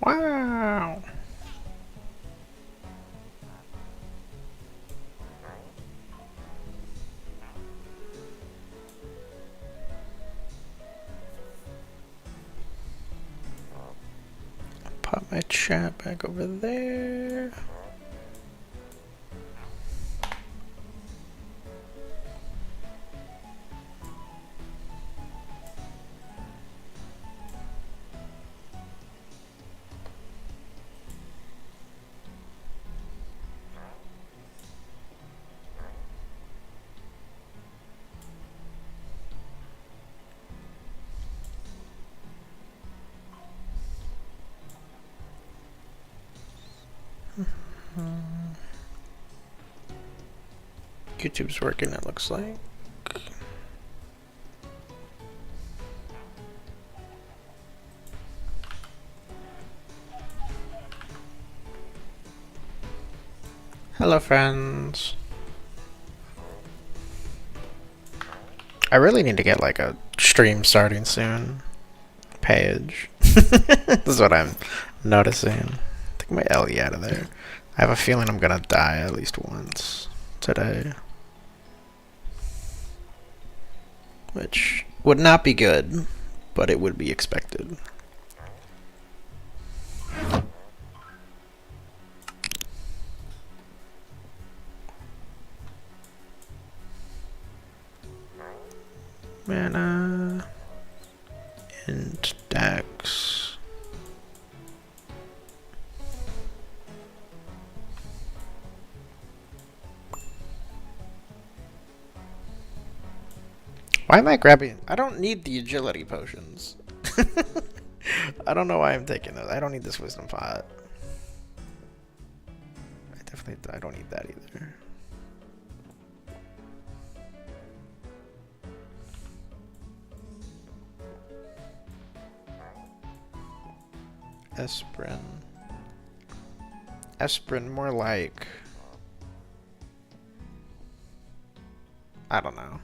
Wow. Pop my chat back over there. YouTube's working, it looks like. Hello, friends. I really need to get like a stream starting soon page. This is what I'm noticing. Take my Ellie out of there. I have a feeling I'm gonna die at least once today. Which would not be good, but it would be expected. Mana and Dex. Why am I grabbing? I don't need the agility potions. I don't know why I'm taking those. I don't need this wisdom pot. I don't need that either. Esprin, more like... I don't know.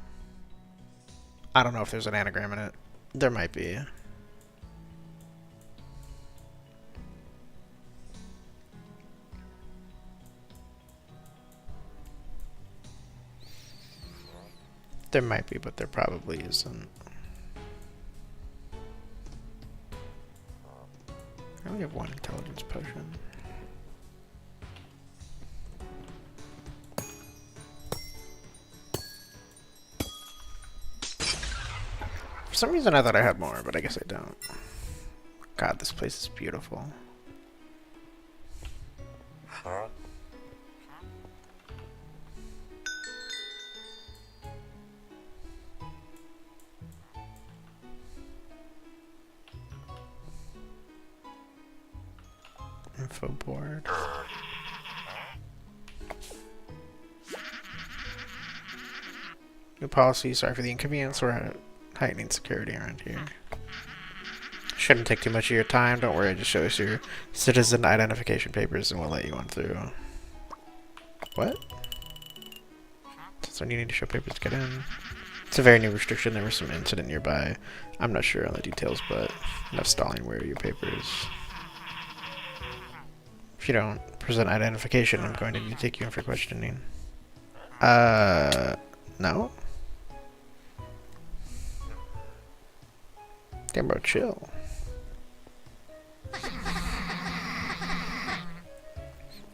I don't know if there's an anagram in it. There might be. There might be, but there probably isn't. I only have one intelligence potion. For some reason I thought I had more, but I guess I don't. God, this place is beautiful. Info board. New policy, sorry for the inconvenience, we're heightening security around here. Shouldn't take too much of your time, don't worry, just show us your citizen identification papers and we'll let you on through. What? So you need to show papers to get in. It's a very new restriction, there was some incident nearby. I'm not sure on the details, but enough stalling, where are your papers? If you don't present identification, I'm going to need to take you in for questioning. No? Damn, bro, chill.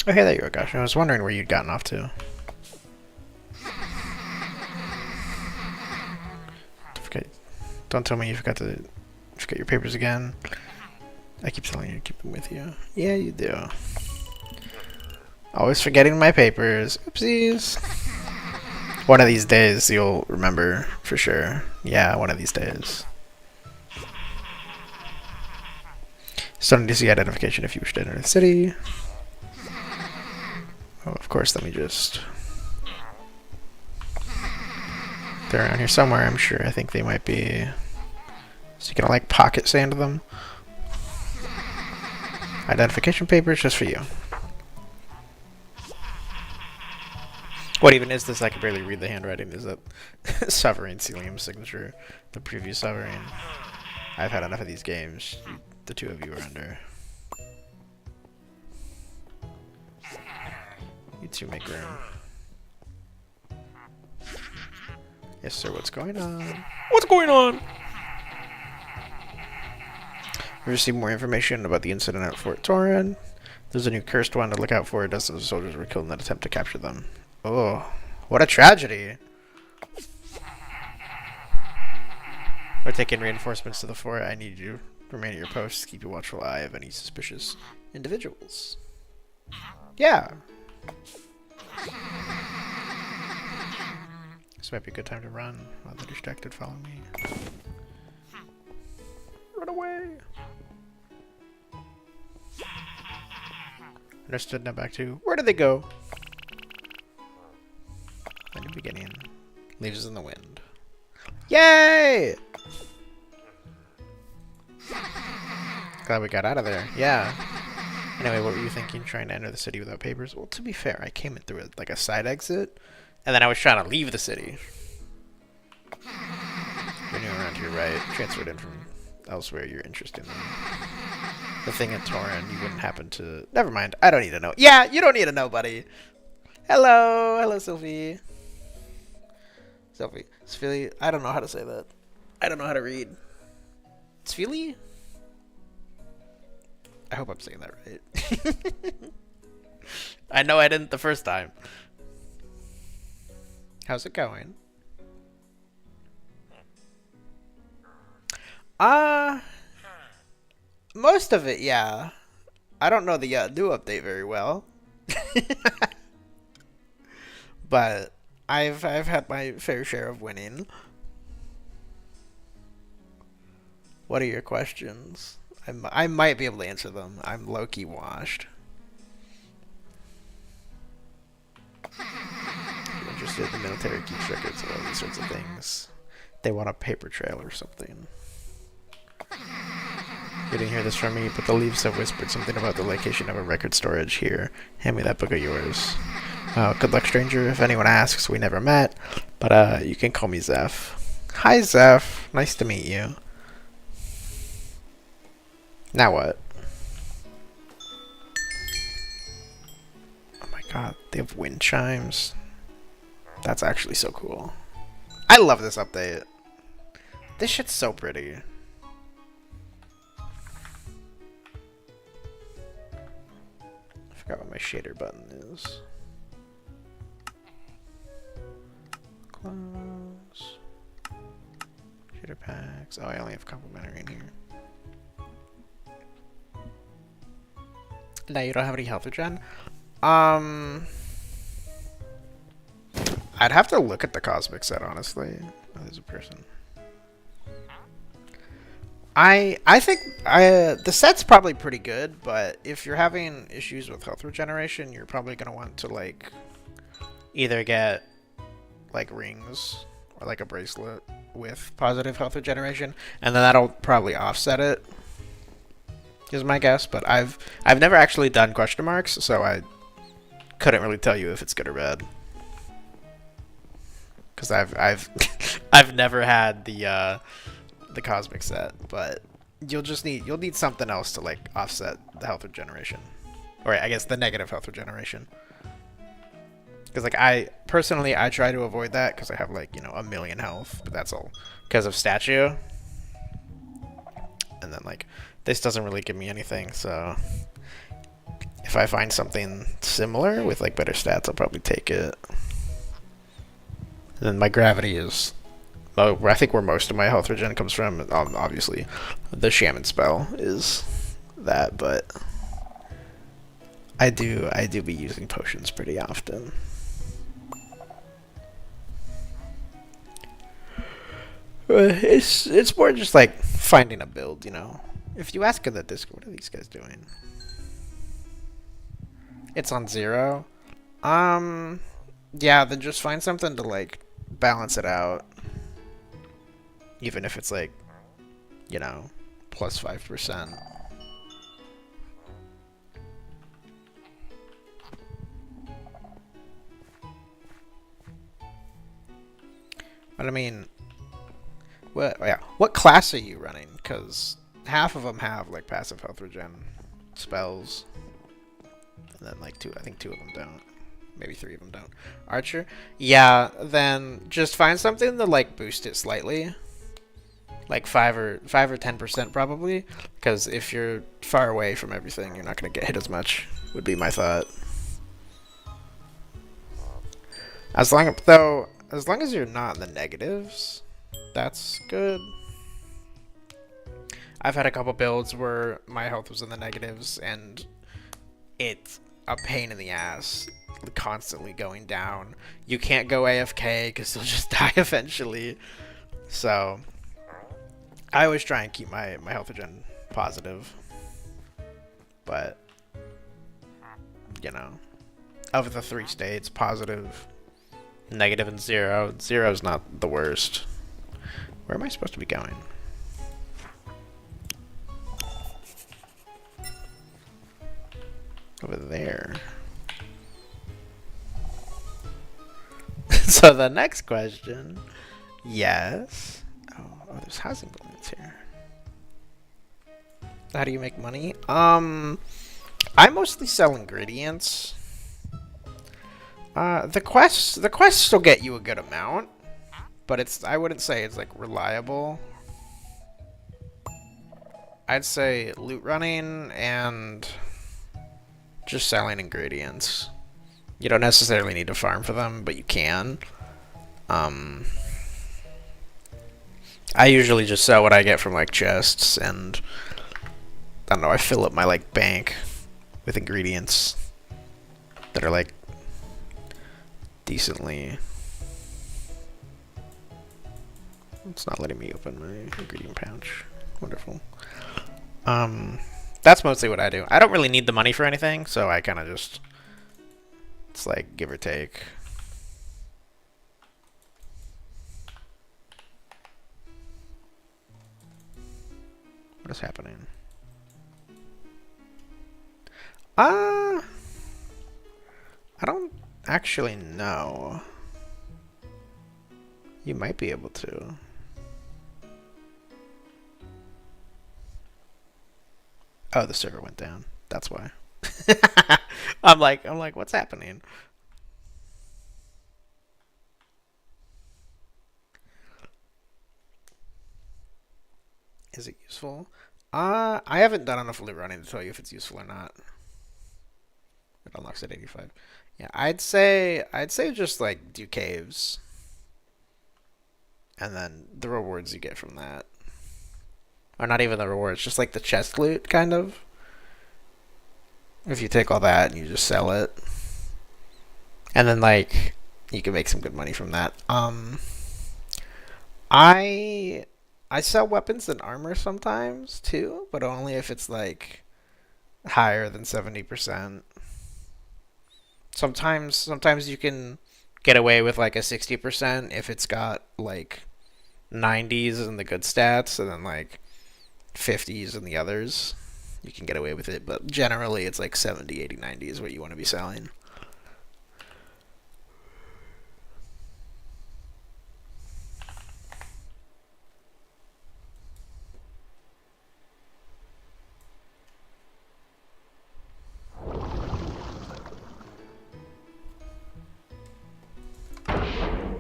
Oh, hey, there you are, gosh. I was wondering where you'd gotten off to. Don't tell me you forgot your papers again. I keep telling you to keep them with you. Yeah, you do. Always forgetting my papers. Oopsies. One of these days you'll remember for sure. Yeah, one of these days. Starting to see identification if you wish to enter the city. Oh, of course, let me just... They're around here somewhere, I'm sure. I think they might be... So you can, like, pocket sand them. Identification papers just for you. What even is this? I can barely read the handwriting. Is that Sovereign Celium's signature? The previous Sovereign. I've had enough of these games. The two of you are under. need to make room. Yes, sir. What's going on? What's going on? We received more information about the incident at Fort Torren. There's a new cursed one to look out for. Dozens of soldiers were killed in an attempt to capture them. Oh, what a tragedy! We're taking reinforcements to the fort. I need you to remain at your posts. Keep a watchful eye of any suspicious individuals. Yeah. This might be a good time to run while they're distracted. Follow me. Run away. Understood. Now back to where did they go? In the beginning, leaves in the wind. Yay! Glad we got out of there. Yeah. Anyway, what were you thinking? Trying to enter the city without papers? Well, to be fair, I came in through like a side exit, and then I was trying to leave the city. You're new around here, right? Transferred in from elsewhere. You're interested in the thing at Torren. You wouldn't happen to... Never mind. I don't need to know. Yeah, you don't need to know, buddy. Hello. Hello, Sophie. Sophie. Sphilly. I don't know how to say that. I don't know how to read. Sphilly? I hope I'm saying that right. I know I didn't the first time. How's it going? Most of it, yeah. I don't know the new update very well. But I've had my fair share of winning. What are your questions? I might be able to answer them. I'm low-key washed. You're interested in the military keeps records of all these sorts of things. They want a paper trail or something. You didn't hear this from me, but the leaves have whispered something about the location of a record storage here. Hand me that book of yours. Good luck, stranger. If anyone asks, we never met. But you can call me Zeph. Hi, Zeph. Nice to meet you. Now what? Oh my god, they have wind chimes. That's actually so cool. I love this update. This shit's so pretty. I forgot what my shader button is. Close. Shader packs. Oh, I only have complimentary in here. No, you don't have any health regen? I'd have to look at the cosmic set, honestly. Oh, there's a person. I think the set's probably pretty good, but if you're having issues with health regeneration, you're probably gonna want to like either get like rings or like a bracelet with positive health regeneration, and then that'll probably offset it. Is my guess, but I've never actually done question marks, so I couldn't really tell you if it's good or bad. Because I've never had the cosmic set, but you'll need something else to like offset the health regeneration, or I guess the negative health regeneration. Because like I try to avoid that because I have like 1,000,000 health, but that's all because of statue. And then like this doesn't really give me anything, so if I find something similar with like better stats, I'll probably take it. And then my gravity is, I think where most of my health regen comes from. Obviously, the shaman spell is that, but I do be using potions pretty often. It's more just like finding a build, If you ask in the Discord, what are these guys doing? It's on 0. Yeah, then just find something to like balance it out. Even if it's like, plus 5%. But I mean, what class are you running? Because half of them have like passive health regen spells, and then like I think two of them don't. Maybe 3 of them don't. Archer? Yeah, then just find something to like boost it slightly. Like 5 or 10% probably. Because if you're far away from everything, you're not gonna get hit as much, would be my thought. As long as you're not in the negatives, that's good. I've had a couple builds where my health was in the negatives, and it's a pain in the ass, constantly going down. You can't go AFK because you'll just die eventually. So I always try and keep my health regen positive. But, you know, of the 3 states, positive, negative, and 0, 0 is not the worst. Where am I supposed to be going? Over there. So the next question, yes. Oh, there's housing buildings here. How do you make money? I mostly sell ingredients. The quests will get you a good amount, but I wouldn't say it's like reliable. I'd say loot running and just selling ingredients. You don't necessarily need to farm for them, but you can. I usually just sell what I get from like chests, and I don't know, I fill up my like bank with ingredients that are like decently. It's not letting me open my ingredient pouch. Wonderful. That's mostly what I do. I don't really need the money for anything, so I kind of just, it's like give or take. What is happening? I don't actually know. You might be able to. Oh, the server went down. That's why. I'm like, what's happening? Is it useful? I haven't done enough loot running to tell you if it's useful or not. It unlocks at 85. Yeah, I'd say just like do caves. And then the rewards you get from that. Or not even the rewards, just like the chest loot, kind of. If you take all that and you just sell it. And then, like, you can make some good money from that. I sell weapons and armor sometimes, too. But only if it's, like, higher than 70%. Sometimes you can get away with, like, a 60% if it's got, like, 90s in the good stats. And then, like, 50s and the others, you can get away with it, but generally it's like 70, 80, 90 is what you want to be selling.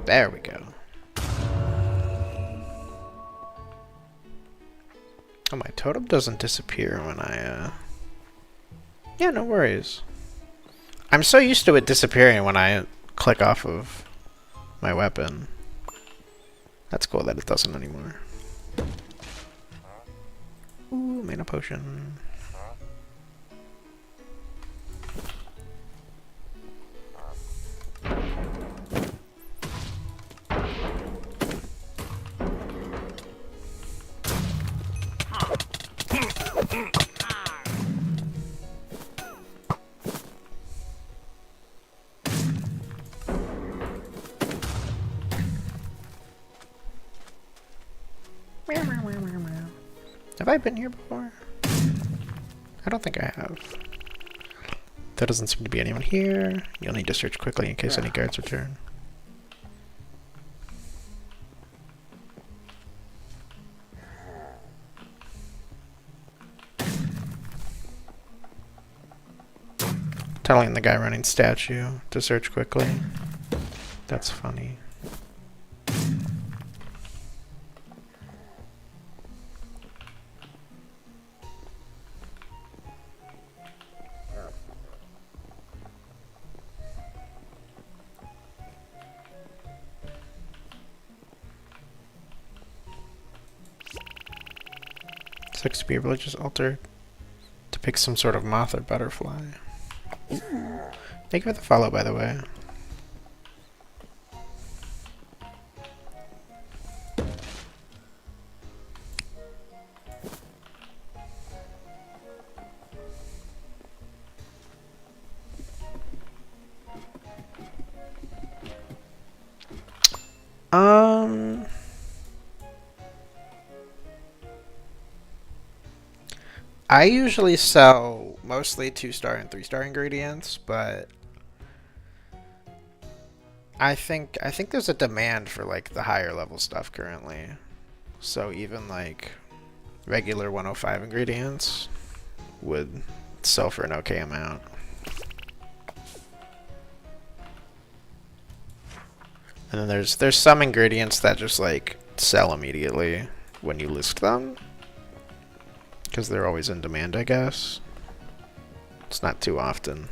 There we go. Oh, my totem doesn't disappear when I, Yeah, no worries. I'm so used to it disappearing when I click off of my weapon. That's cool that it doesn't anymore. Ooh, mana potion. Have I been here before? I don't think I have. There doesn't seem to be anyone here. You'll need to search quickly in case any guards return. Telling the guy running statue to search quickly. That's funny. Looks to be a religious altar to pick some sort of moth or butterfly. Thank you for the follow, by the way. I usually sell mostly 2-star and 3-star ingredients, but I think there's a demand for like the higher level stuff currently. So even like regular 105 ingredients would sell for an okay amount. And then there's some ingredients that just like sell immediately when you list them, because they're always in demand, I guess. It's not too often.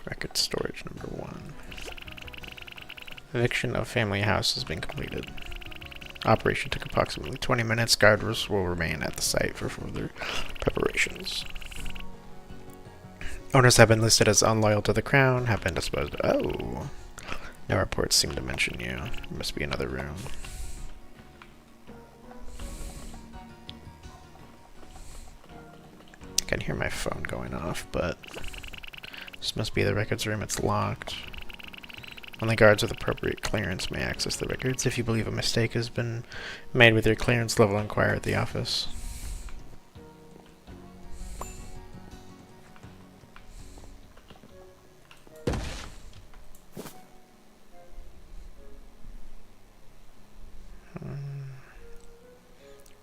Record storage number 1. Eviction of family house has been completed. Operation took approximately 20 minutes. Guards will remain at the site for further preparations. Owners have been listed as unloyal to the crown, have been disposed of. Oh. No reports seem to mention you. There must be another room. I can hear my phone going off, but this must be the records room. It's locked. Only guards with appropriate clearance may access the records. If you believe a mistake has been made with your clearance level, inquire at the office.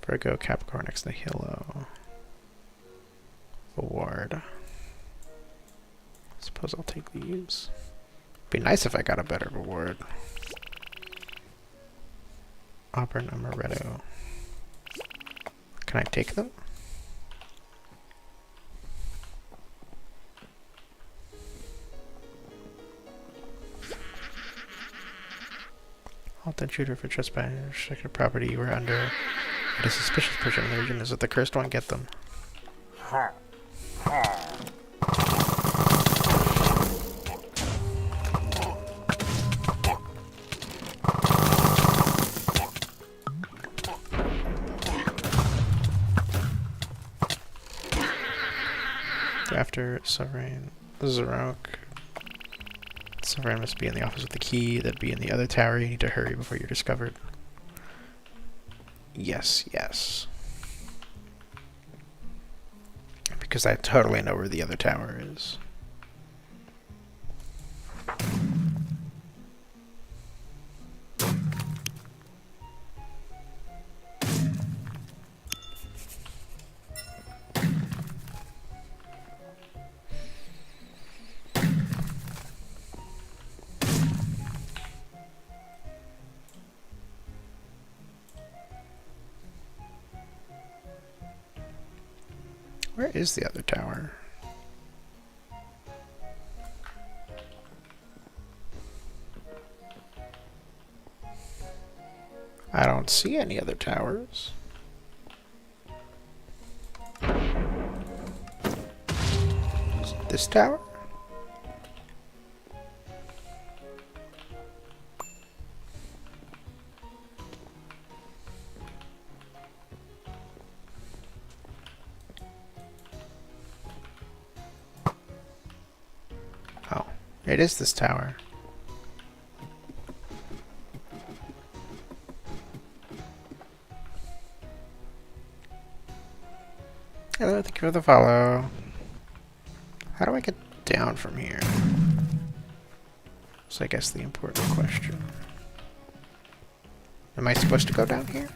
Virgo, Capricorn, next Nihilo. Award. Suppose I'll take these. Be nice if I got a better reward. Auburn, Amaretto. Can I take them? Halt intruder for trespassing restricted property you were under. A suspicious person in the region. Is it the cursed one? Get them. After Sovereign Zarok. Sovereign must be in the office with the key. That'd be in the other tower. You need to hurry before you're discovered. Yes, yes. Because I totally know where the other tower is. Where is the other tower? I don't see any other towers. Is it this tower? It is this tower. Hello, thank you for the follow. How do I get down from here? That's, I guess, the important question. Am I supposed to go down here?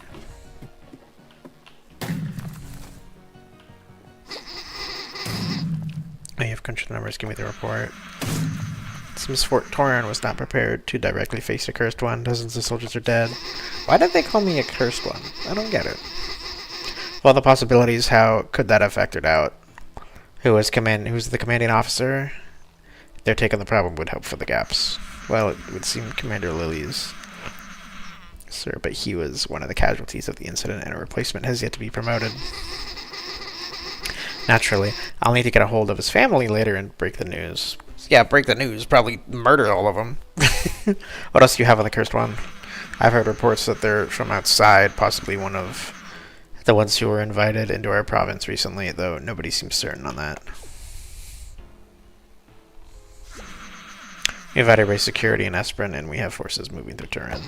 If country members give me the report. Seems Fort Torin was not prepared to directly face a cursed one. Dozens of soldiers are dead. Why did they call me a cursed one? I don't get it. Well, the possibilities, how could that have factored out? Who's the commanding officer? Their take on the problem would help fill the gaps. Well, it would seem Commander Lilly's. Sir, but he was one of the casualties of the incident, and a replacement has yet to be promoted. Naturally, I'll need to get a hold of his family later and break the news. Yeah, break the news. Probably murder all of them. What else do you have on the cursed one? I've heard reports that they're from outside, possibly one of the ones who were invited into our province recently, though nobody seems certain on that. We've had raised security in Esperin, and we have forces moving through Turin.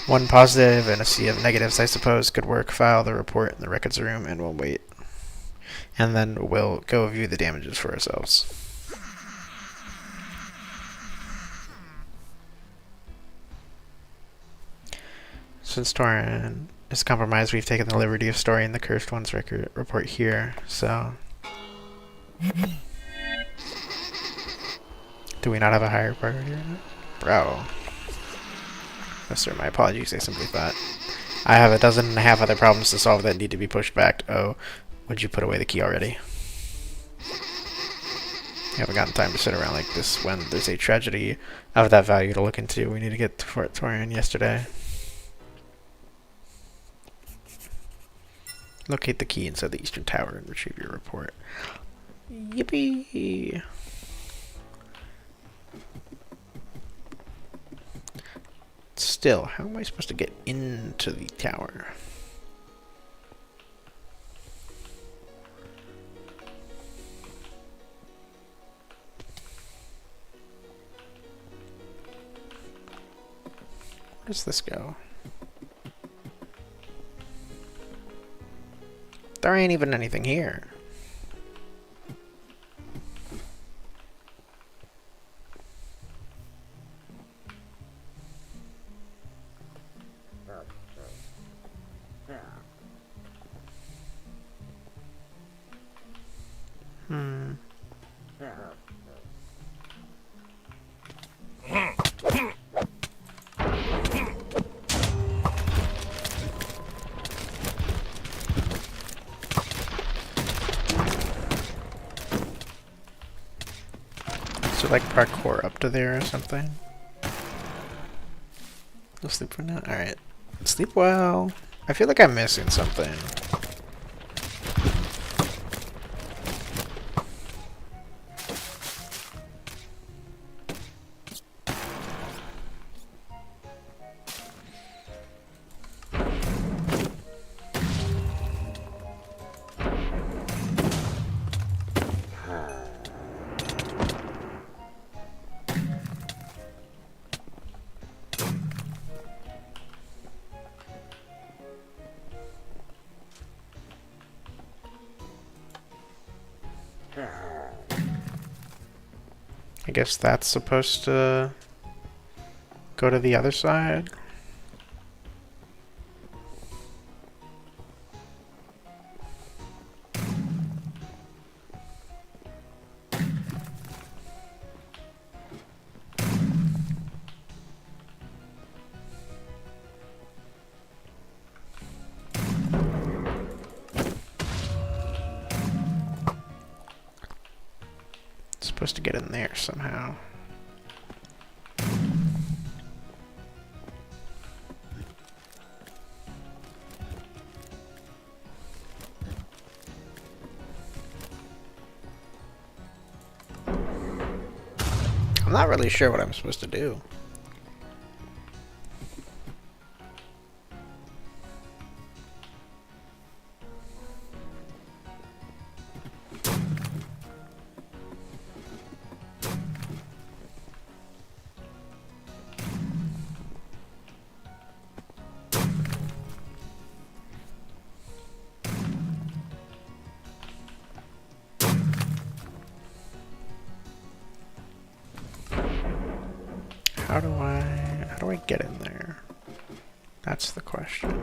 One positive and a sea of negatives, I suppose, could work. File the report in the records room, and we'll wait. And then we'll go view the damages for ourselves. Since Turin is compromised, we've taken the liberty of storing the Cursed One's record report here, so... Do we not have a higher priority or not? Bro. Oh, sir, my apologies, I simply thought. I have a dozen and a half other problems to solve that need to be pushed back. Oh, would you put away the key already? You haven't gotten time to sit around like this when there's a tragedy of that value to look into. We need to get to Fort Torin yesterday. Locate the key inside the eastern tower and retrieve your report. Yippee! Still, how am I supposed to get into the tower? Where does this go? There ain't even anything here. So like parkour up to there or something? Go sleep for now? Alright. Sleep well. I feel like I'm missing something. I guess that's supposed to go to the other side. Supposed to get in there somehow. I'm not really sure what I'm supposed to do. How do I get in there? That's the question.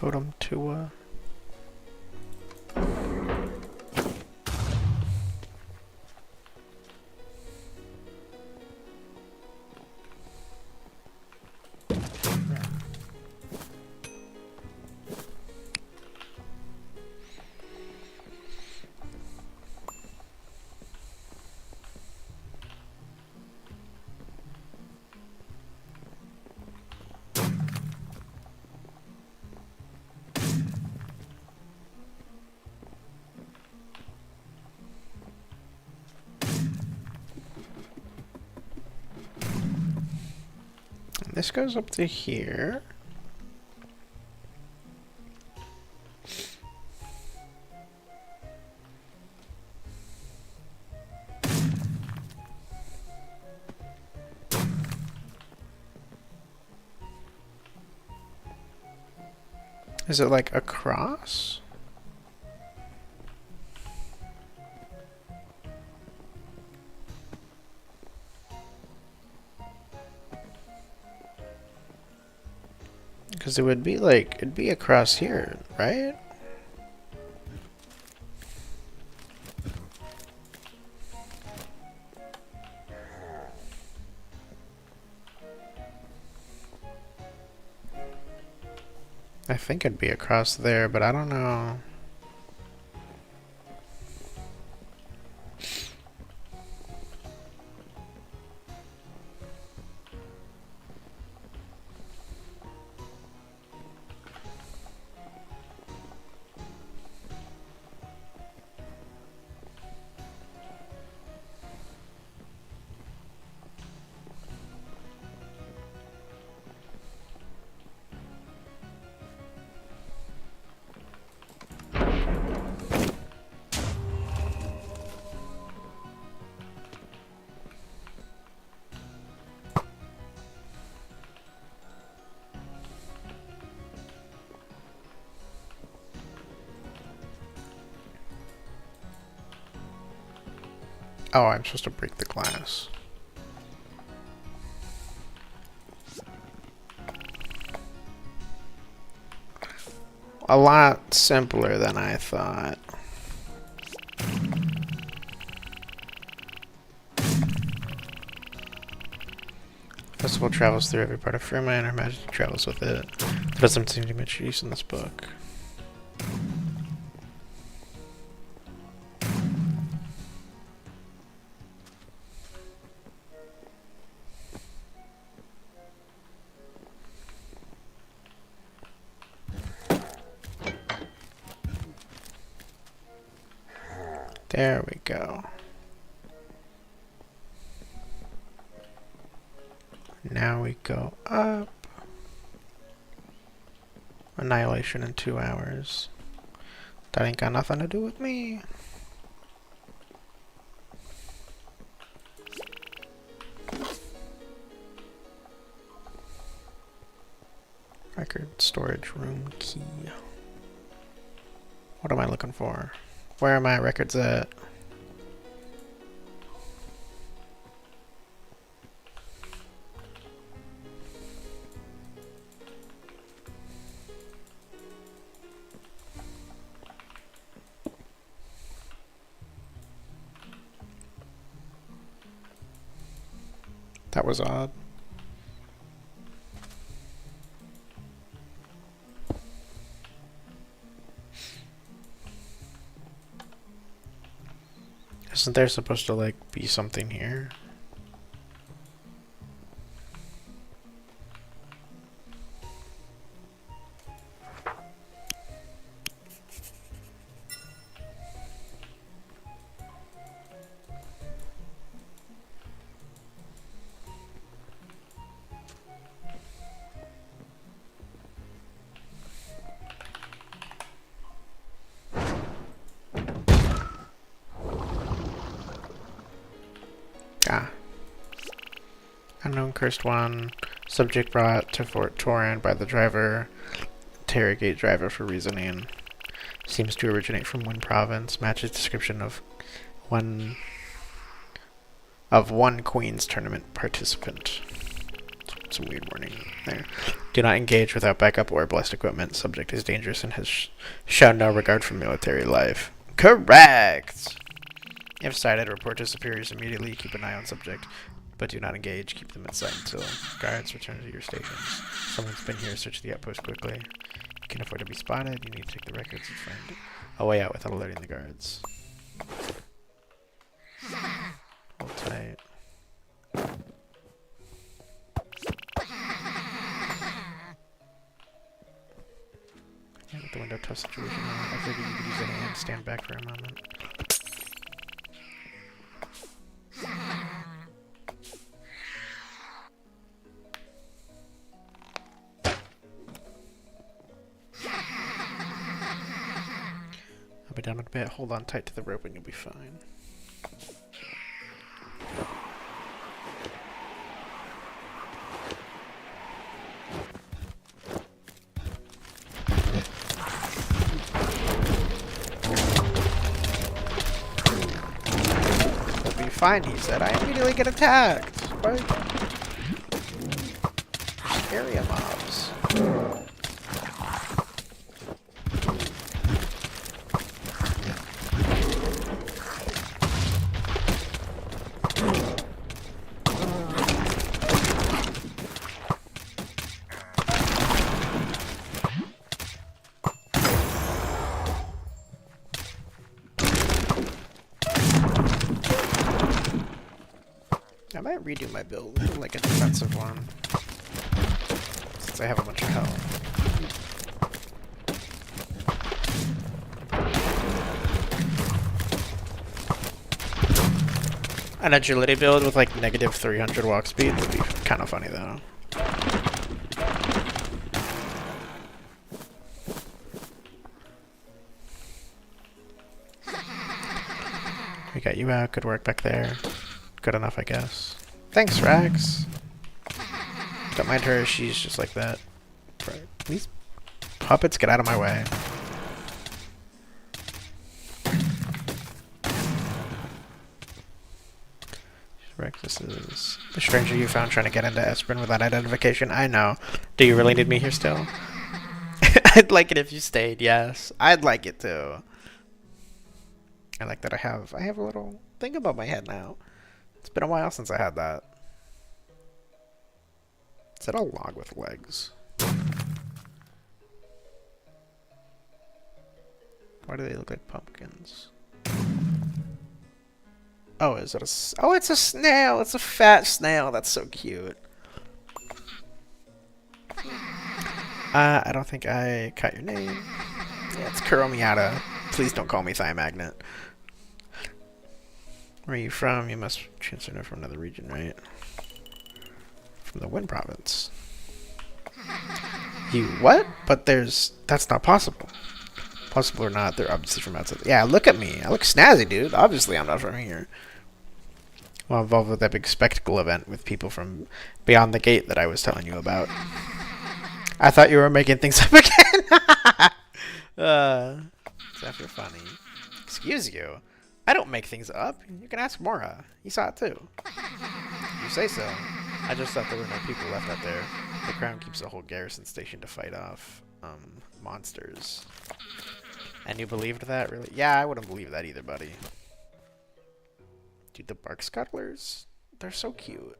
totem to this goes up to here. Is it like across? Because it would be like, it'd be across here, right? I think it'd be across there, but I don't know. Oh, I'm supposed to break the glass. A lot simpler than I thought. Festival travels through every part of Fruma and her magic travels with it. There doesn't seem to be much use in this book. There we go. Now we go up. Annihilation in 2 hours. That ain't got nothing to do with me. Record storage room key. What am I looking for? Where are my records at? That was odd. Isn't there supposed to like be something here? Unknown cursed one. Subject brought to Fort Torin by the driver. Interrogate driver for reasoning. Seems to originate from one province. Matches description of one Queen's tournament participant. Some weird warning there. Do not engage without backup or blessed equipment. Subject is dangerous and has shown no regard for military life. Correct! If sighted, report to superiors immediately. Keep an eye on subject, but do not engage. Keep them in sight until guards return to your stations. Someone's been here. Search the outpost quickly. You can afford to be spotted. You need to take the records and find a way out without alerting the guards. Hold tight. Yeah, with the window tough situation, I figured you could use any hand. Stand back for a moment. I'll be down in a bit. Hold on tight to the rope and you'll be fine. You'll be fine, he said. I immediately get attacked by area mobs. I might redo my build, like a defensive one, since I have a bunch of health. An agility build with like negative 300 walk speed would be kind of funny though. We got you out, good work back there. Good enough, I guess. Thanks, Rax. Don't mind her, she's just like that. These puppets, get out of my way. Rex, this is the stranger you found trying to get into Esperin without identification. I know. Do you really need me here still? I'd like it if you stayed, yes. I'd like it too. I like that I have a little thing above my head now. It's been a while since I had that. Is that a log with legs? Why do they look like pumpkins? Oh, is it a... Oh, it's a snail! It's a fat snail! That's so cute. I don't think I caught your name. Yeah, it's Kuromiata. Please don't call me Thigh Magnet. Where are you from? You must transfer from another region, right? From the Wynn province. You what? But that's not possible. Possible or not, they're obviously from outside. Yeah, look at me. I look snazzy, dude. Obviously, I'm not from here. Well, involved with that big spectacle event with people from beyond the gate that I was telling you about. I thought you were making things up again. Except you're funny. Excuse you. I don't make things up. You can ask Mora. He saw it too. You say so. I just thought there were no people left out there. The crown keeps a whole garrison station to fight off monsters. And you believed that, really? Yeah, I wouldn't believe that either, buddy. Dude, the bark scuttlers? They're so cute.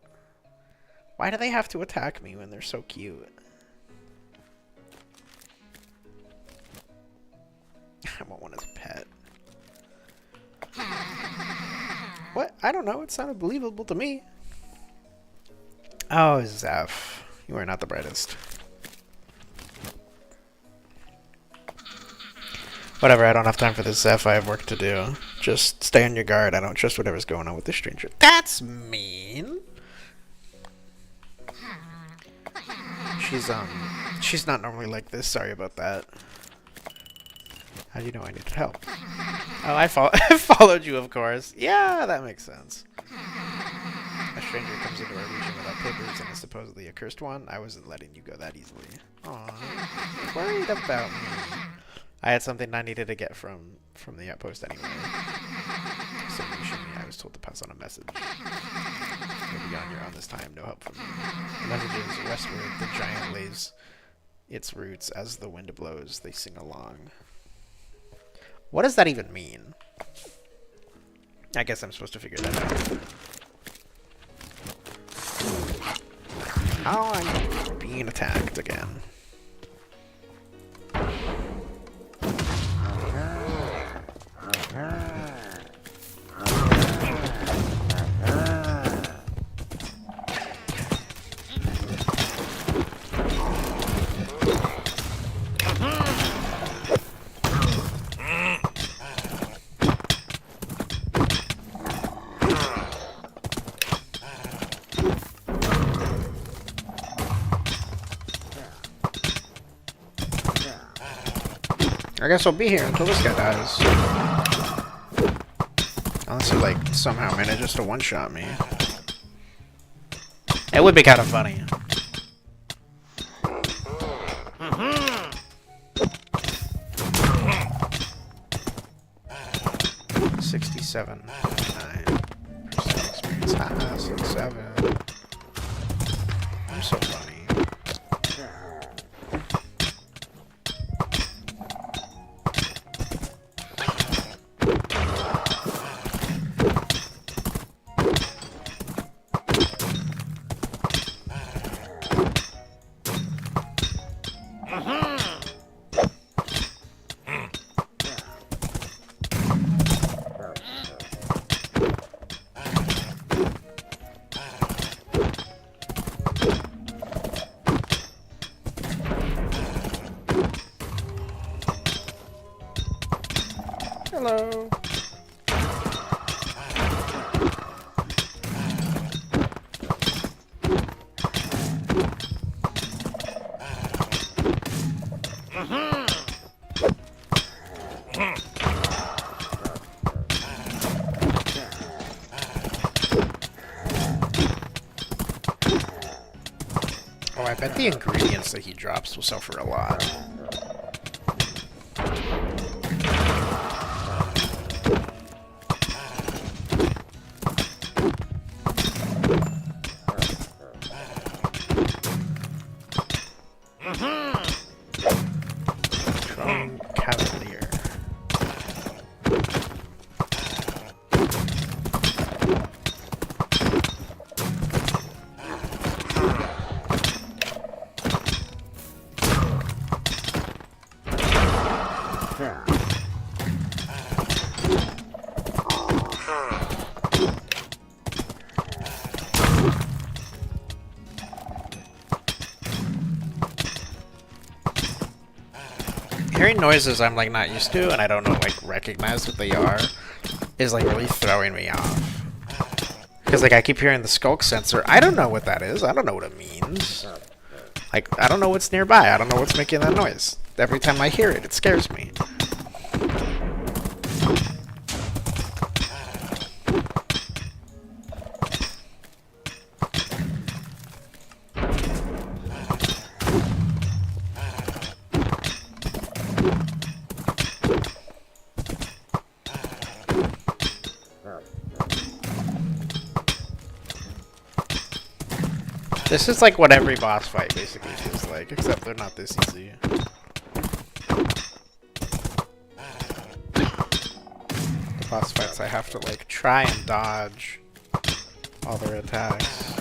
Why do they have to attack me when they're so cute? I want one as a pet. What? I don't know. It sounded believable to me. Oh, Zeph. You are not the brightest. Whatever, I don't have time for this, Zeph. I have work to do. Just stay on your guard. I don't trust whatever's going on with this stranger. That's mean! She's not normally like this. Sorry about that. How do you know I needed help? Oh, I followed you, of course. Yeah, that makes sense. A stranger comes into our region without papers and is supposedly a cursed one. I wasn't letting you go that easily. Aw, worried about me. I had something I needed to get from the outpost anyway. So I was told to pass on a message. You'll be on your own this time. No help from me. The message is westward. The giant lays its roots as the wind blows, they sing along. What does that even mean? I guess I'm supposed to figure that out. Oh, I'm being attacked again. I guess I'll be here until this guy dies. Unless he, like, somehow manages to one-shot me. It would be kind of funny. 67, 9% experience. Haha, 7. I'm so funny. Hello. Oh, I bet the ingredients that he drops will sell for a lot. Cavalier. Hearing noises I'm like not used to and I don't know like recognize what they are is like really throwing me off. Because like I keep hearing the skulk sensor. I don't know what that is. I don't know what it means. Like I don't know what's nearby. I don't know what's making that noise. Every time I hear it, it scares me. This is like what every boss fight basically feels like, except they're not this easy. The boss fights I have to like try and dodge all their attacks.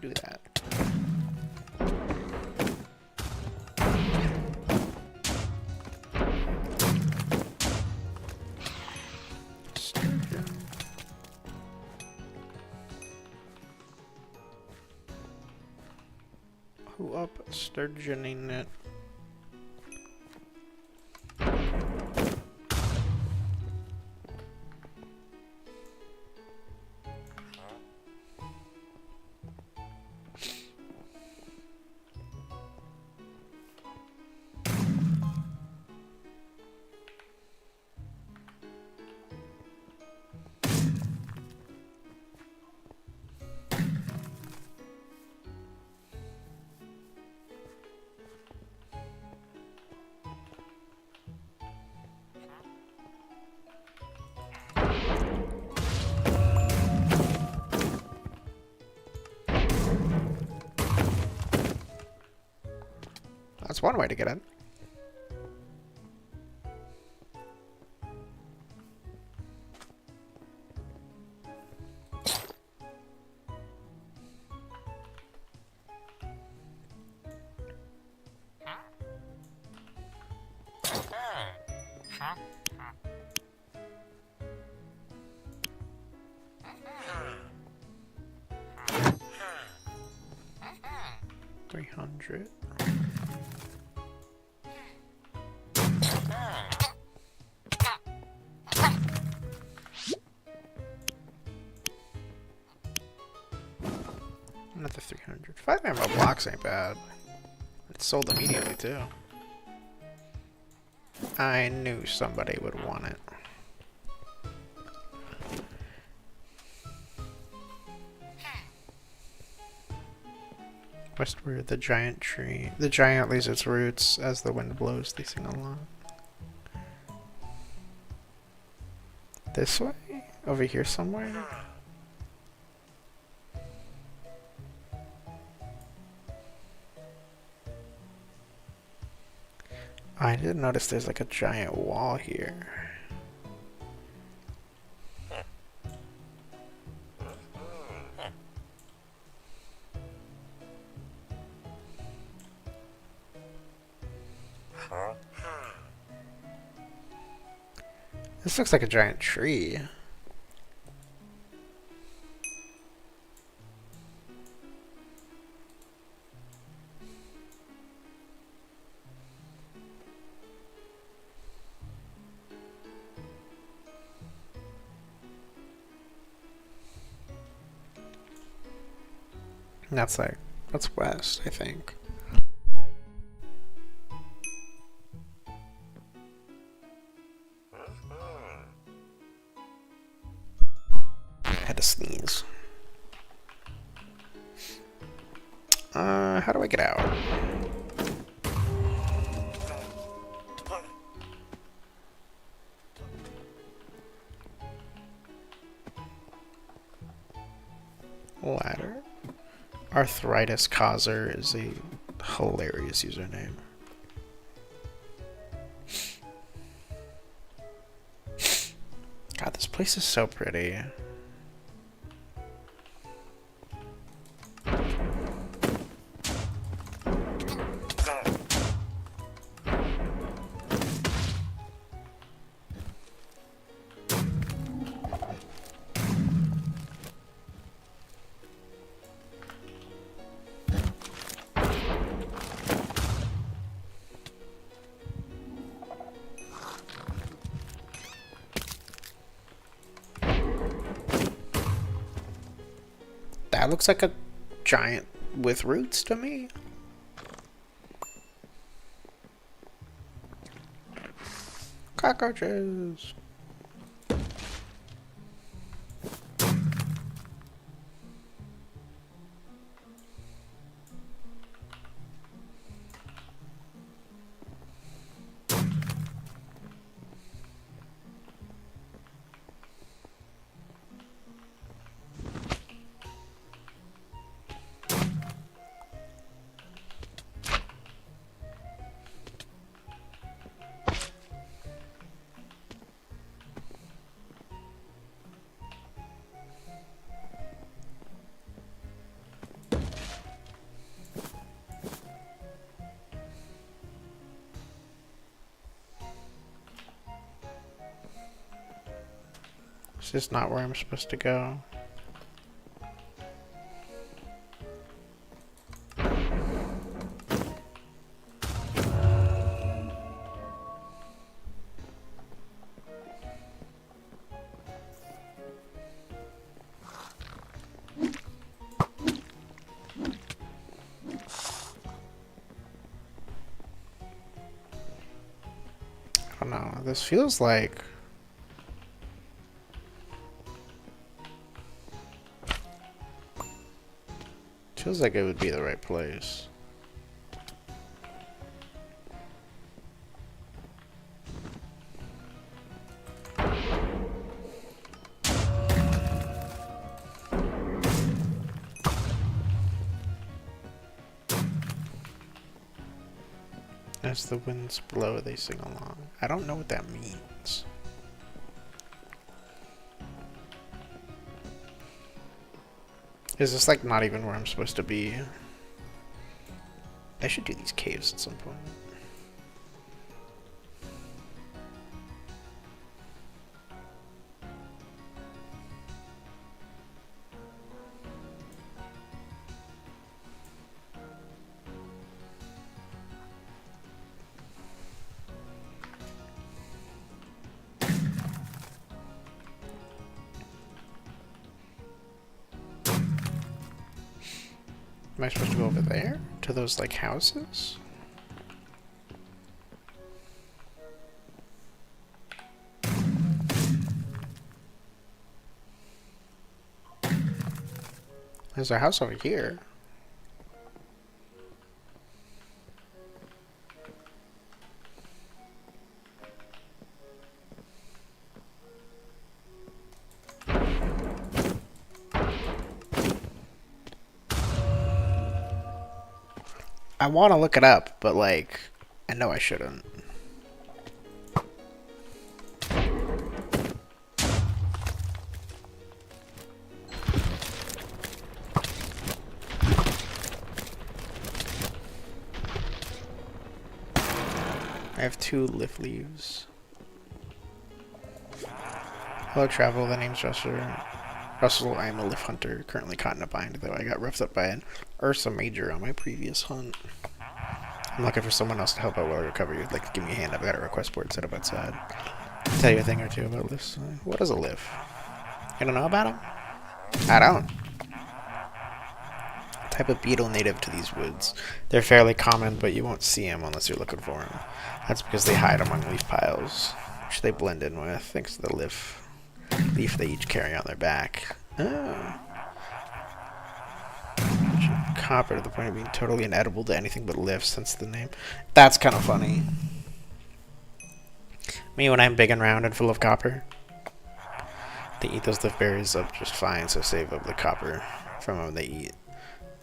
you do that? Sturgeon. Who up sturgeoning it? That's one way to get in. $300. Another 300. 5 ammo blocks ain't bad. It's sold immediately too. I knew somebody would want it. Westward, the giant tree. The giant leaves its roots as the wind blows. They sing along. This way? Over here somewhere? I did notice there's like a giant wall here. This looks like a giant tree. That's west, I think. I had to sneeze. How do I get out? Ladder. Arthritis Causer is a hilarious username. God, this place is so pretty. That looks like a giant with roots to me. Cockroaches. Is this not where I'm supposed to go? I don't know. This feels like... Feels like it would be the right place. As the winds blow, they sing along. I don't know what that means. Is this like not even where I'm supposed to be? I should do these caves at some point. Am I supposed to go over there? To those, like, houses? There's a house over here. I want to look it up, but like, I know I shouldn't. I have 2 lift leaves. Hello, travel. The name's Russell. I am a lift hunter, currently caught in a bind, though I got roughed up by an Ursa Major on my previous hunt. I'm looking for someone else to help out while I recover. You'd like to give me a hand? I've got a request board set up outside. I'll tell you a thing or two about lifts. What is a lift? You don't know about them? I don't. A type of beetle native to these woods. They're fairly common, but you won't see them unless you're looking for them. That's because they hide among leaf piles, which they blend in with, thanks to the leaf they each carry on their back. Oh. Copper to the point of being totally inedible to anything but lifts, hence the name. That's kind of funny. Me when I'm big and round and full of copper. They eat those lift berries up just fine, so save up the copper from them they eat.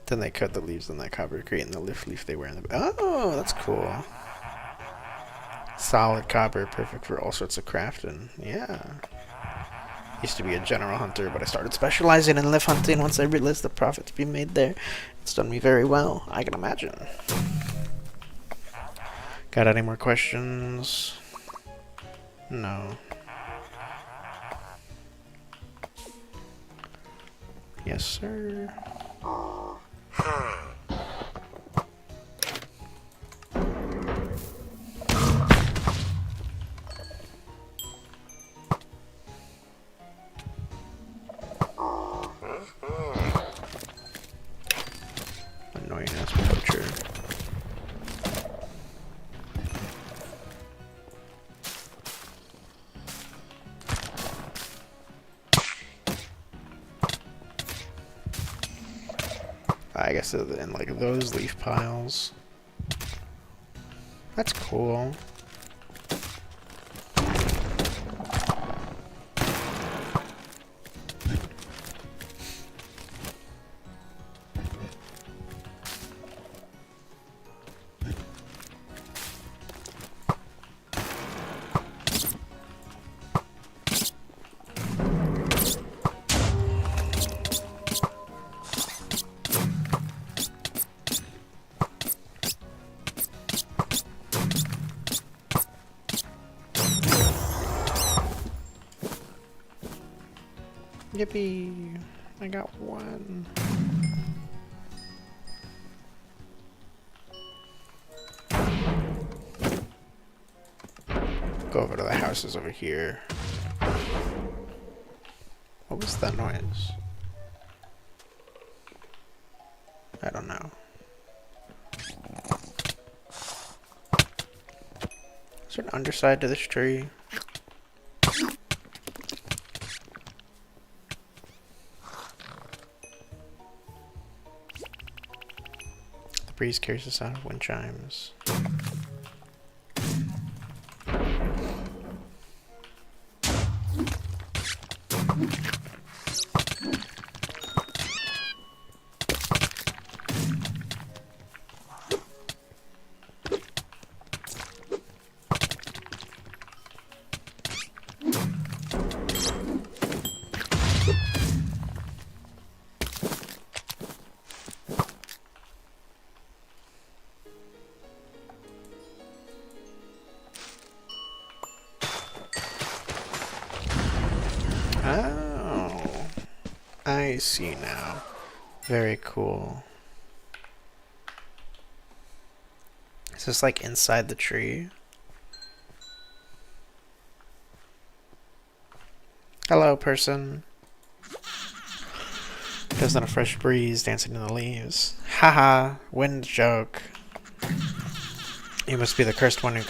Then they cut the leaves on that copper, creating the lift leaf they wear in the... Oh, that's cool. Solid copper, perfect for all sorts of crafting. Yeah. Used to be a general hunter, but I started specializing in lift hunting once I realized the profits being made there. It's done me very well, I can imagine. Got any more questions? No. Yes, sir. Annoying ass poacher. I guess in like those leaf piles. That's cool. Yippee! I got one. Go over to the houses over here. What was that noise? I don't know. Is there an underside to this tree? The breeze carries the sound of wind chimes. Oh, I see now. Very cool. Is this like inside the tree? Hello, person. Doesn't a fresh breeze dancing in the leaves? Haha, wind joke. You must be the cursed one who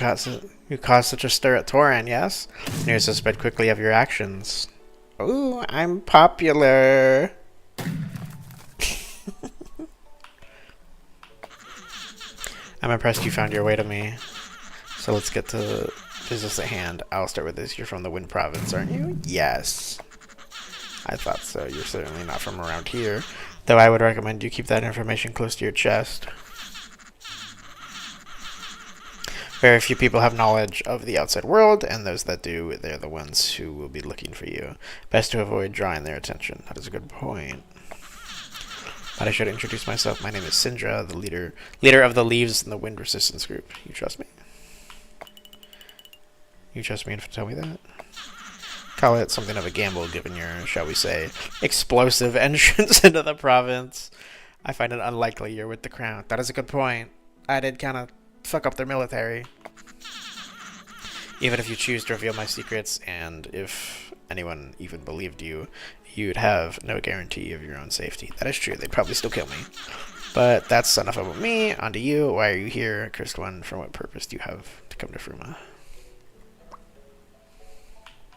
caused such a stir at Toran, yes? News has spread quickly of your actions. Ooh, I'm popular. I'm impressed you found your way to me. So let's get to business at hand. I'll start with this. You're from the Wind Province, aren't you? Yes. I thought so. You're certainly not from around here. Though I would recommend you keep that information close to your chest. Very few people have knowledge of the outside world, and those that do, they're the ones who will be looking for you. Best to avoid drawing their attention. That is a good point. But I should introduce myself. My name is Syndra, the leader of the Leaves in the Wind Resistance Group. You trust me? You trust me enough to tell me that? Call it something of a gamble, given your, shall we say, explosive entrance into the province. I find it unlikely you're with the crown. That is a good point. I did kind of fuck up their military. Even if you choose to reveal my secrets, and if anyone even believed you, you'd have no guarantee of your own safety. That is true. They'd probably still kill me. But that's enough about me. On to you. Why are you here, cursed one? For what purpose do you have to come to Fruma?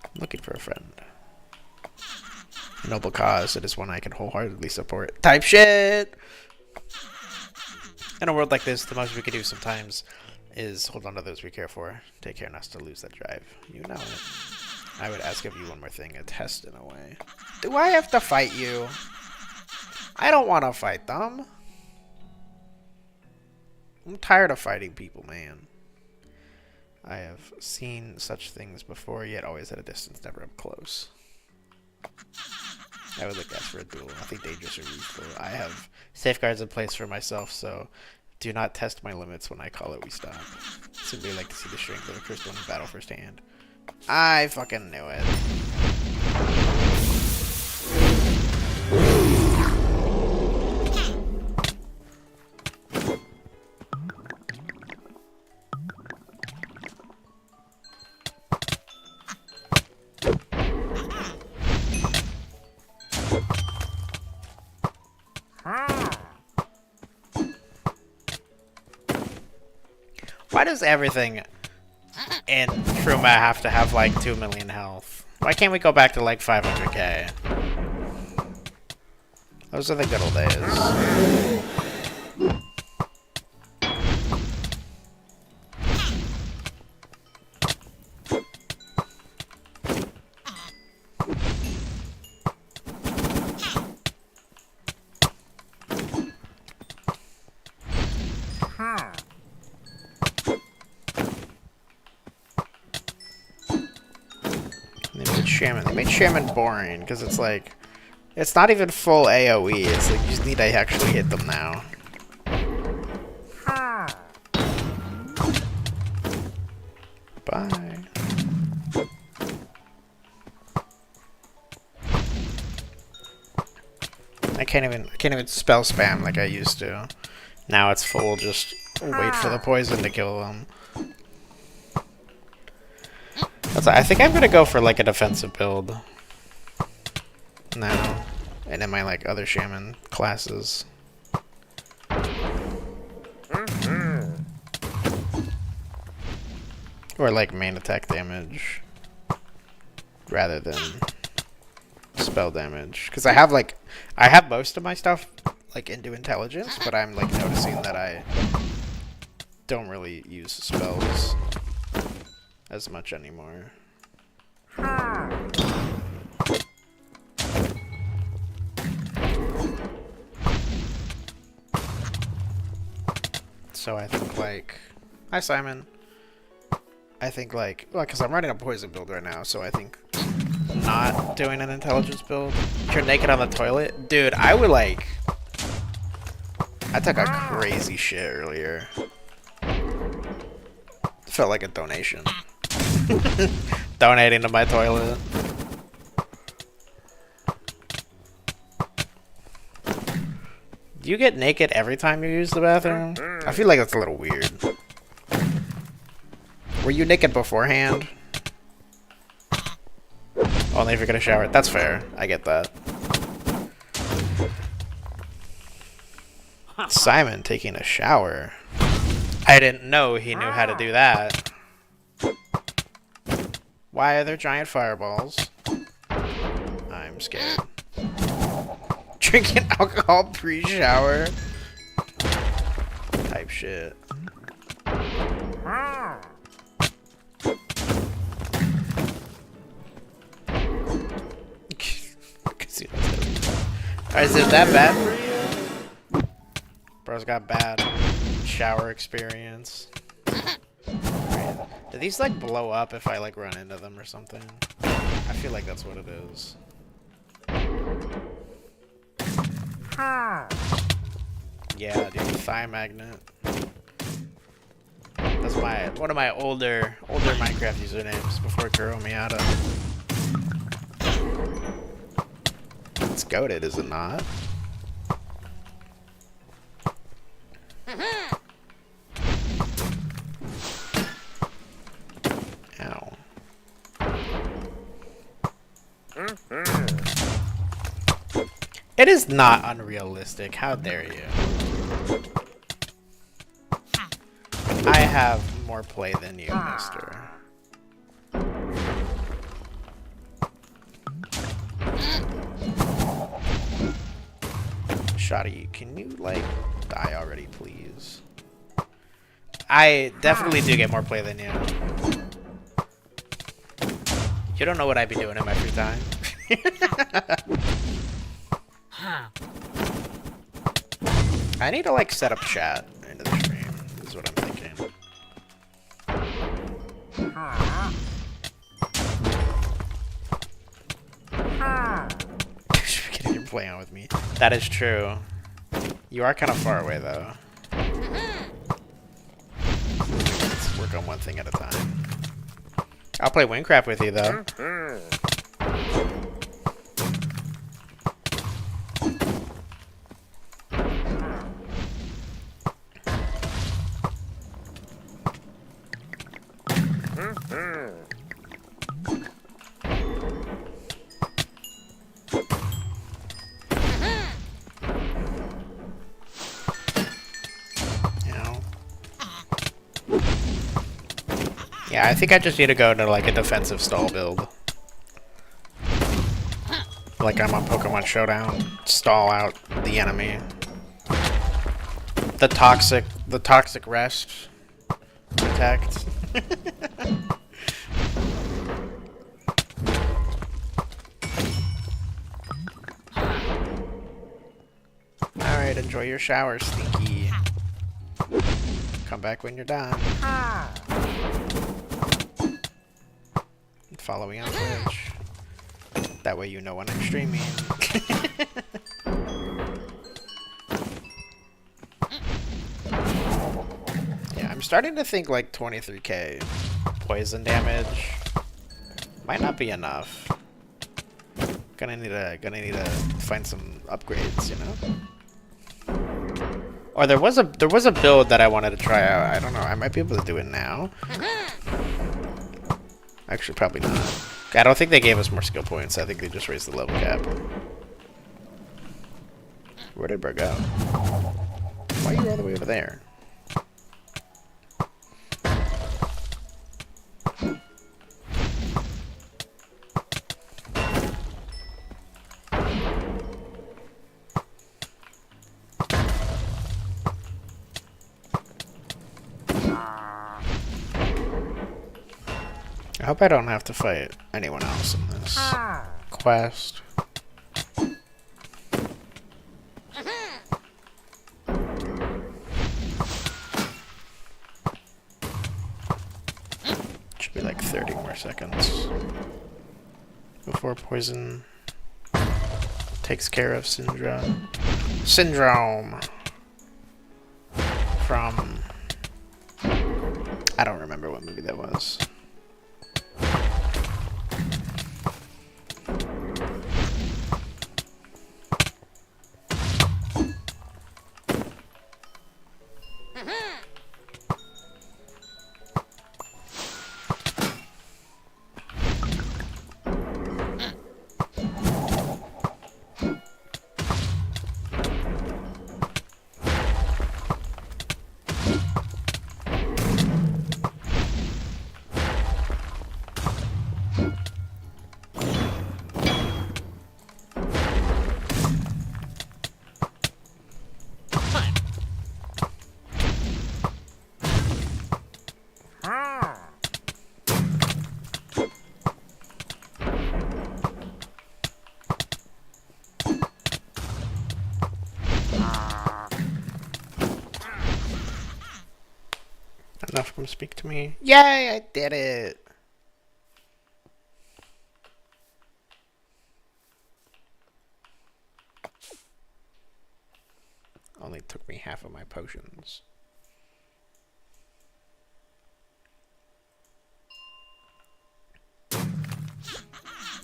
I'm looking for a friend. A noble cause. It is one I can wholeheartedly support. Type shit! In a world like this, the most we can do sometimes is hold on to those we care for. Take care not to lose that drive. You know it. I would ask of you one more thing. A test in a way. Do I have to fight you? I don't want to fight them. I'm tired of fighting people, man. I have seen such things before, yet always at a distance, never up close. I would look ask for a duel. Nothing dangerous or useful. I have safeguards in place for myself, so do not test my limits. When I call it, we stop. Simply like to see the strength of the cursed one in battle firsthand. I fucking knew it. Why does everything in Fruma have to have like 2 million health? Why can't we go back to like 500k? Those are the good old days. They made Shaman boring, because it's like, it's not even full AoE, it's like, you just need to actually hit them now. Bye. I can't even spell spam like I used to. Now it's full just wait for the poison to kill them. I think I'm gonna go for like a defensive build now, and in my like other shaman classes. Or like main attack damage rather than spell damage, because I have most of my stuff like into intelligence, but I'm like noticing that I don't really use spells as much anymore. So I think like, hi Simon. I think like, well, because I'm running a poison build right now, so I think not doing an intelligence build. If you're naked on the toilet, dude, I would like. I took a crazy shit earlier. Felt like a donation. Donating to my toilet. Do you get naked every time you use the bathroom? I feel like that's a little weird. Were you naked beforehand? Only if you're gonna shower. That's fair. I get that. Simon taking a shower. I didn't know he knew how to do that. Why are there giant fireballs? I'm scared. Drinking alcohol pre-shower? Type shit. Alright, is it that bad for you? Bro's got bad shower experience. Right. Do these like blow up if I like run into them or something? I feel like that's what it is. Yeah, dude, thigh magnet. That's one of my older Minecraft usernames before Kuro Miata. It's goated, is it not? Ow. It is not unrealistic. How dare you? I have more play than you, mister. Shoddy, can you, like, die already, please? I definitely do get more play than you. You don't know what I'd be doing in my free time. I need to, like, set up chat into the stream, is what I'm thinking. You're playing with me. That is true. You are kind of far away, though. Let's work on one thing at a time. I'll play Wynncraft with you, though. Yeah, I think I just need to go into like a defensive stall build. Like I'm on Pokemon Showdown. Stall out the enemy. The toxic rest. Protect. Alright, enjoy your shower, Stinky. Come back when you're done. Follow me on Twitch. That way you know when I'm streaming. Yeah, I'm starting to think like 23k poison damage might not be enough. Gonna need to find some upgrades, you know. Or there was a build that I wanted to try out. I don't know. I might be able to do it now. Actually, probably not. I don't think they gave us more skill points. I think they just raised the level cap. Where did Bro go? Why are you all the way over there? I hope I don't have to fight anyone else in this quest. Should be like 30 more seconds before poison takes care of syndrome. From, I don't remember what movie that was. Enough come speak to me. Yay, I did it! Only took me half of my potions.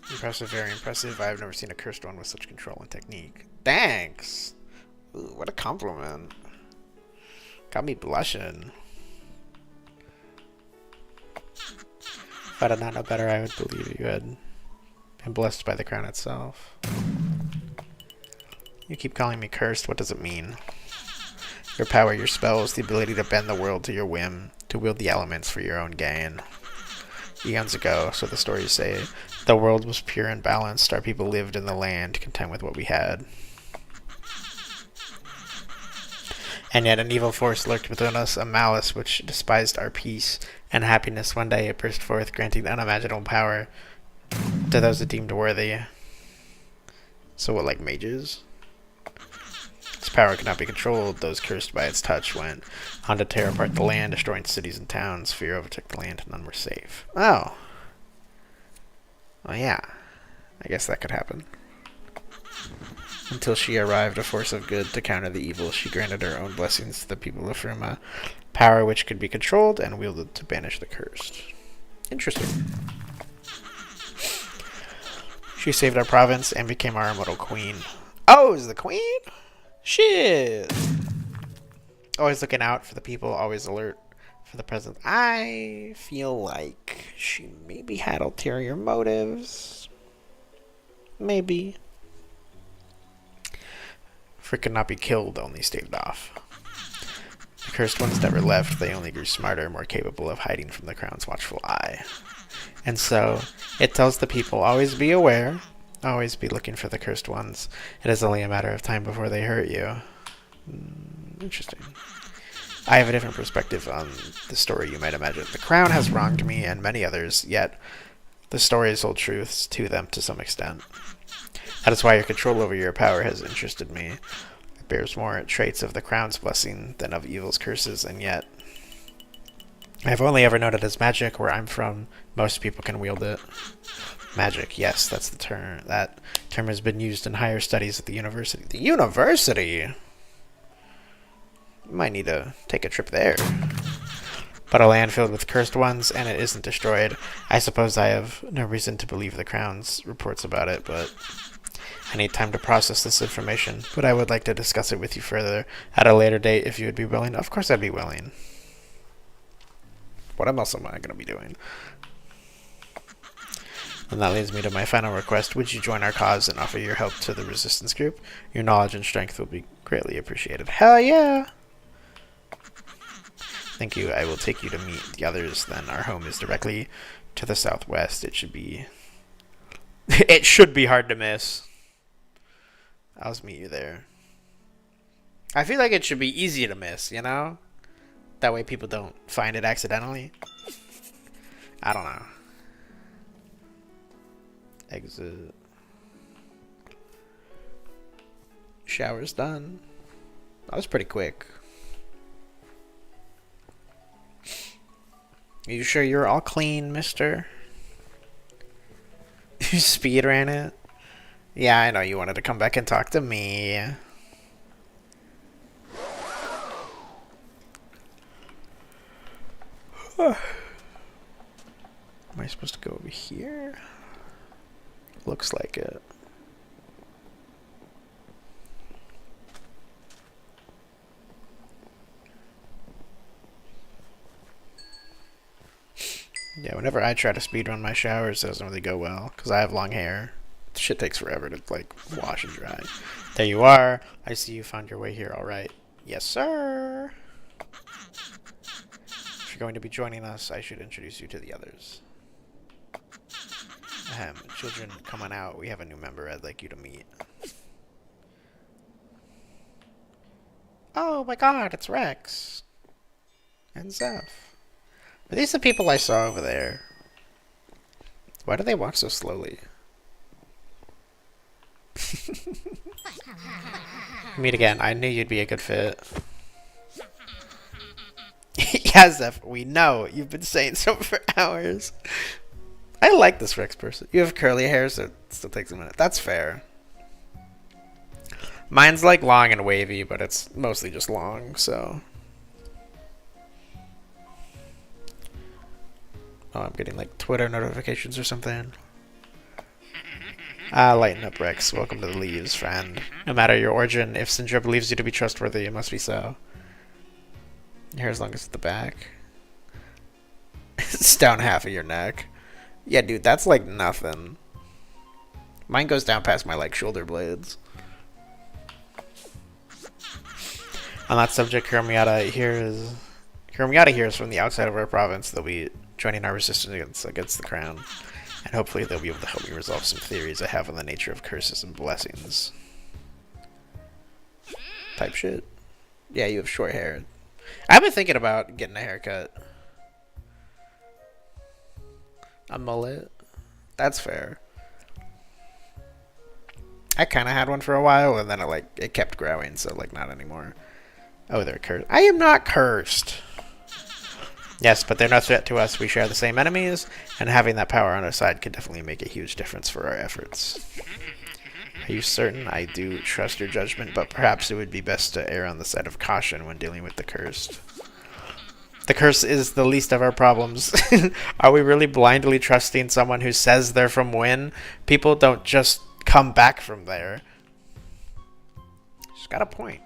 Impressive, very impressive. I've never seen a cursed one with such control and technique. Thanks! Ooh, what a compliment. Got me blushing. If I did not know better, I would believe you had been blessed by the crown itself. You keep calling me cursed. What does it mean? Your power, your spells, the ability to bend the world to your whim, to wield the elements for your own gain. Eons ago, so the stories say, the world was pure and balanced. Our people lived in the land, content with what we had. And yet an evil force lurked within us, a malice which despised our peace and happiness. One day it burst forth, granting unimaginable power to those it deemed worthy. So what, like mages? Its power could not be controlled. Those cursed by its touch went on to tear apart the land, destroying cities and towns. Fear overtook the land, and none were safe. Oh. Well, yeah. I guess that could happen. Until she arrived, a force of good to counter the evil, she granted her own blessings to the people of Fruma, power which could be controlled and wielded to banish the cursed. Interesting. She saved our province and became our immortal queen. Oh, is the queen? Shit! Always looking out for the people, always alert for the present. I feel like she maybe had ulterior motives. Maybe. For could not be killed, only staved off. The cursed ones never left, they only grew smarter, more capable of hiding from the crown's watchful eye. And so, it tells the people, always be aware, always be looking for the cursed ones. It is only a matter of time before they hurt you. Interesting. I have a different perspective on the story, you might imagine. The crown has wronged me and many others, yet the stories hold truths to them to some extent. That is why your control over your power has interested me. It bears more traits of the crown's blessing than of evil's curses, and yet I have only ever known it as magic. Where I'm from, most people can wield it. Magic, yes, that's the term. That term has been used in higher studies at the university. The university? You might need to take a trip there. but a land filled with cursed ones, and it isn't destroyed. I suppose I have no reason to believe the Crown's reports about it, but I need time to process this information. But I would like to discuss it with you further at a later date if you would be willing. Of course I'd be willing. What else am I going to be doing? And that leads me to my final request. Would you join our cause and offer your help to the resistance group? Your knowledge and strength will be greatly appreciated. Hell yeah! Thank you. I will take you to meet the others. Then our home is directly to the southwest. It should be... it should be hard to miss. I'll just meet you there. I feel like it should be easy to miss, you know? That way people don't find it accidentally. I don't know. Exit. Shower's done. That was pretty quick. Are you sure you're all clean, mister? You speed ran it? Yeah, I know you wanted to come back and talk to me. Am I supposed to go over here? Looks like it. Yeah, whenever I try to speedrun my showers, it doesn't really go well, because I have long hair. Shit takes forever to, like, wash and dry. There you are. I see you found your way here, alright. Yes, sir! If you're going to be joining us, I should introduce you to the others. Ahem, children, come on out. We have a new member I'd like you to meet. Oh my god, it's Rex! And Zeph. Are these the people I saw over there? Why do they walk so slowly? Meet again. I knew you'd be a good fit. Yeah, Zeph, we know. You've been saying so for hours. I like this Rex person. You have curly hair, so it still takes a minute. That's fair. Mine's like long and wavy, but it's mostly just long, so... Oh, I'm getting like Twitter notifications or something. Lighten up, Rex. Welcome to the Leaves, friend. No matter your origin, if Syndra believes you to be trustworthy, it must be so. Your hair as long as at the back. It's down half of your neck. Yeah, dude, that's like nothing. Mine goes down past my like shoulder blades. On that subject, Hiromiata here is from the outside of our province. They'll be joining our resistance against the Crown, and hopefully they'll be able to help me resolve some theories I have on the nature of curses and blessings. Type shit. Yeah, you have short hair. I've been thinking about getting a haircut. A mullet. That's fair. I kind of had one for a while, and then it kept growing, so like not anymore. Oh, they're cursed. I am not cursed. Yes, but they're no threat to us. We share the same enemies, and having that power on our side could definitely make a huge difference for our efforts. Are you certain? I do trust your judgment, but perhaps it would be best to err on the side of caution when dealing with the cursed. The curse is the least of our problems. Are we really blindly trusting someone who says they're from Wynn? People don't just come back from there. She's got a point.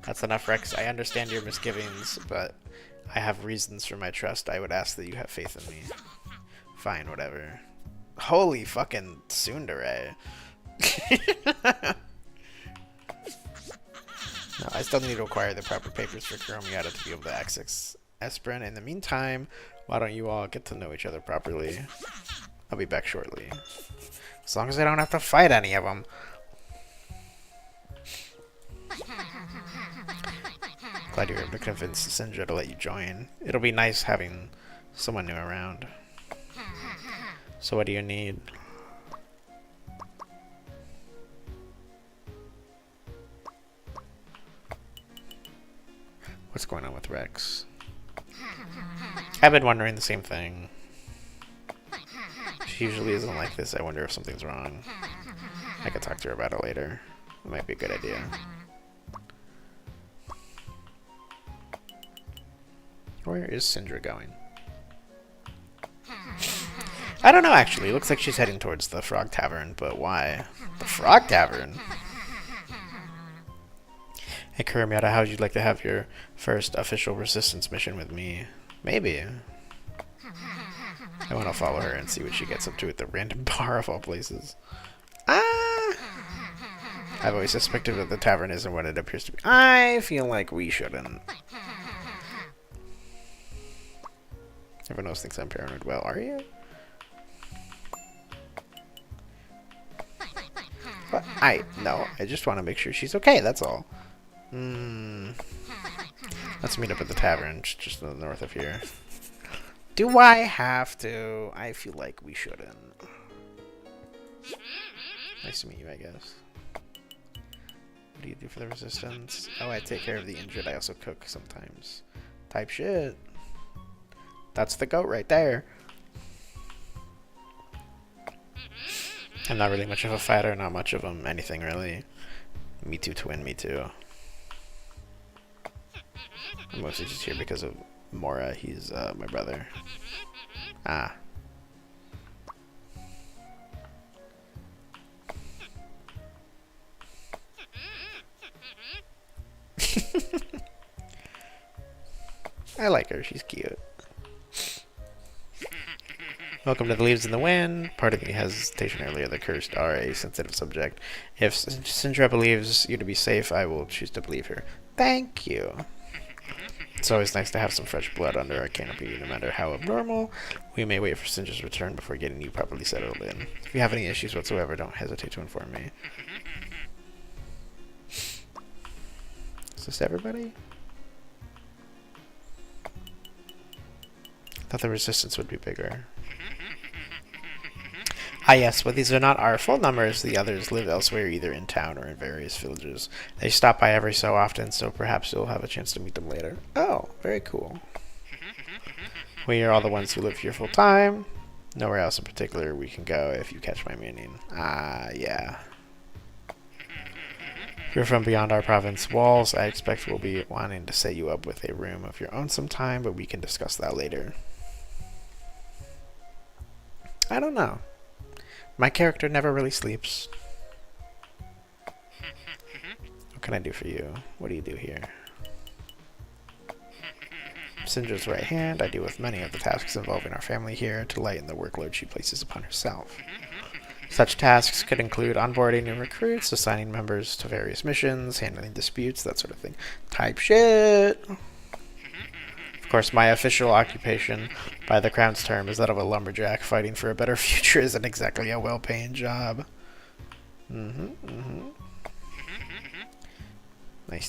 That's enough, Rex. I understand your misgivings, but I have reasons for my trust. I would ask that you have faith in me. Fine, whatever. Holy fucking tsundere. No, I still need to acquire the proper papers for Hiromiata to be able to access Esperin. In the meantime, why don't you all get to know each other properly? I'll be back shortly. As long as I don't have to fight any of them. Glad you were able to convince Syndra to let you join. It'll be nice having someone new around. So what do you need? What's going on with Rex? I've been wondering the same thing. She usually isn't like this. I wonder if something's wrong. I could talk to her about it later. It might be a good idea. Where is Syndra going? I don't know, actually. It looks like she's heading towards the Frog Tavern, but why? The Frog Tavern? Hey, Kuramiata, how would you like to have your first official resistance mission with me? Maybe. I want to follow her and see what she gets up to at the random bar of all places. Ah! I've always suspected that the tavern isn't what it appears to be. I feel like we shouldn't. Everyone else thinks I'm paranoid. Well, are you? What? No, I just want to make sure she's okay, that's all. Let's meet up at the tavern, just to the north of here. Do I have to? I feel like we shouldn't. Nice to meet you, I guess. What do you do for the resistance? Oh, I take care of the injured. I also cook sometimes. Type shit. That's the goat right there. I'm not really much of a fighter, not much of anything really. Me too, twin, me too. I'm mostly just here because of Mora. He's my brother. Ah. I like her, she's cute. Welcome to the Leaves in the Wind. Part of the hesitation earlier, the cursed are a sensitive subject. If Syndra believes you to be safe, I will choose to believe her. Thank you. It's always nice to have some fresh blood under our canopy, no matter how abnormal. We may wait for Syndra's return before getting you properly settled in. If you have any issues whatsoever, don't hesitate to inform me. Is this everybody? I thought the resistance would be bigger. Ah yes, but these are not our full numbers. The others live elsewhere, either in town or in various villages. They stop by every so often, so perhaps you'll have a chance to meet them later. Oh, very cool. We are all the ones who live here full time. Nowhere else in particular we can go, if you catch my meaning. Ah, yeah. If you're from beyond our province walls, I expect we'll be wanting to set you up with a room of your own sometime, but we can discuss that later. I don't know. My character never really sleeps. What can I do for you? What do you do here? Syndra's right hand. I deal with many of the tasks involving our family here to lighten the workload she places upon herself. Such tasks could include onboarding new recruits, assigning members to various missions, handling disputes, that sort of thing. Type shit! Of course, my official occupation, by the Crown's term, is that of a lumberjack. Fighting for a better future isn't exactly a well-paying job. Nice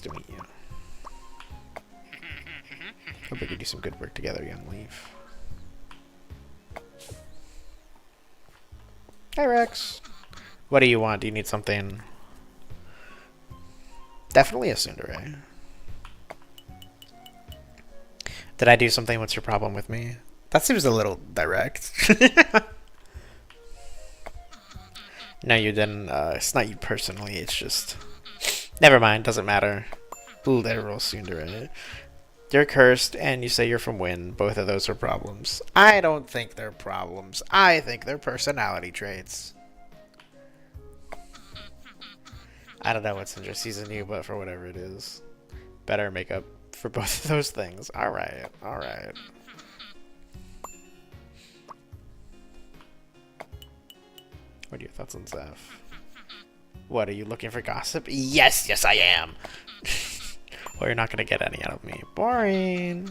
to meet you. Hope we could do some good work together, young Leaf. Hey, Rex. What do you want? Do you need something? Definitely a tsundere. Did I do something? What's your problem with me? That seems a little direct. No, you didn't. It's not you personally. It's just... Never mind. Doesn't matter. Literal tsundere. You're cursed, and you say you're from Wynn. Both of those are problems. I don't think they're problems. I think they're personality traits. I don't know what Syndra sees in you, but for whatever it is, better make up for both of those things. Alright, alright. What are your thoughts on Zeph? What, are you looking for gossip? Yes, yes I am! Well, you're not gonna get any out of me. Boring!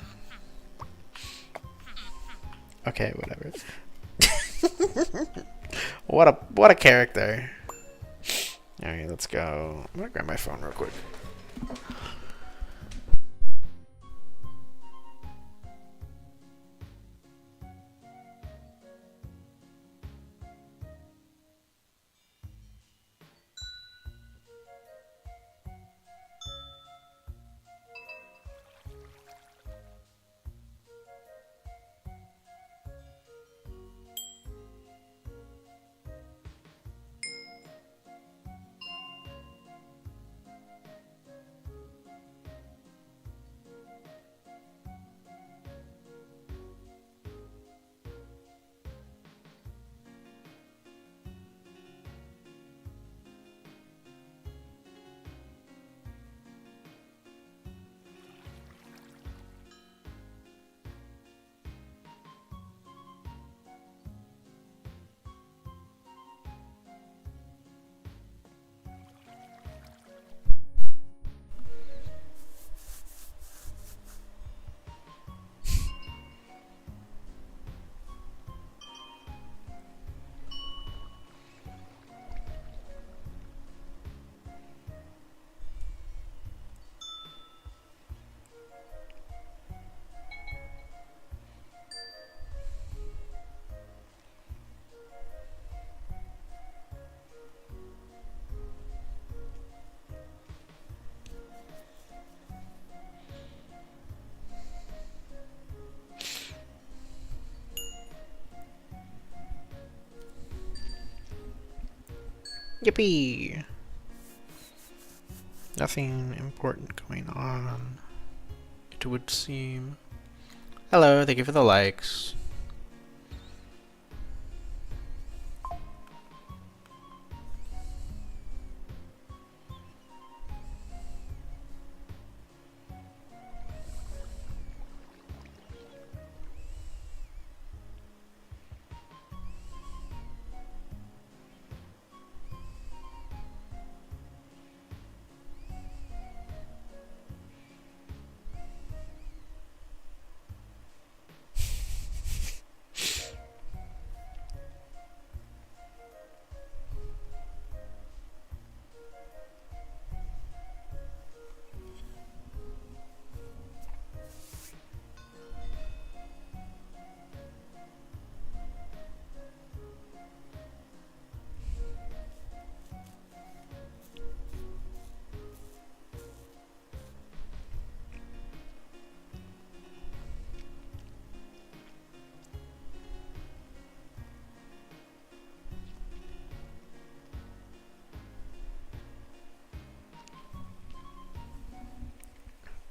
Okay, whatever. What a character. Alright, let's go. I'm gonna grab my phone real quick. Yippee! Nothing important going on, it would seem. Hello, thank you for the likes.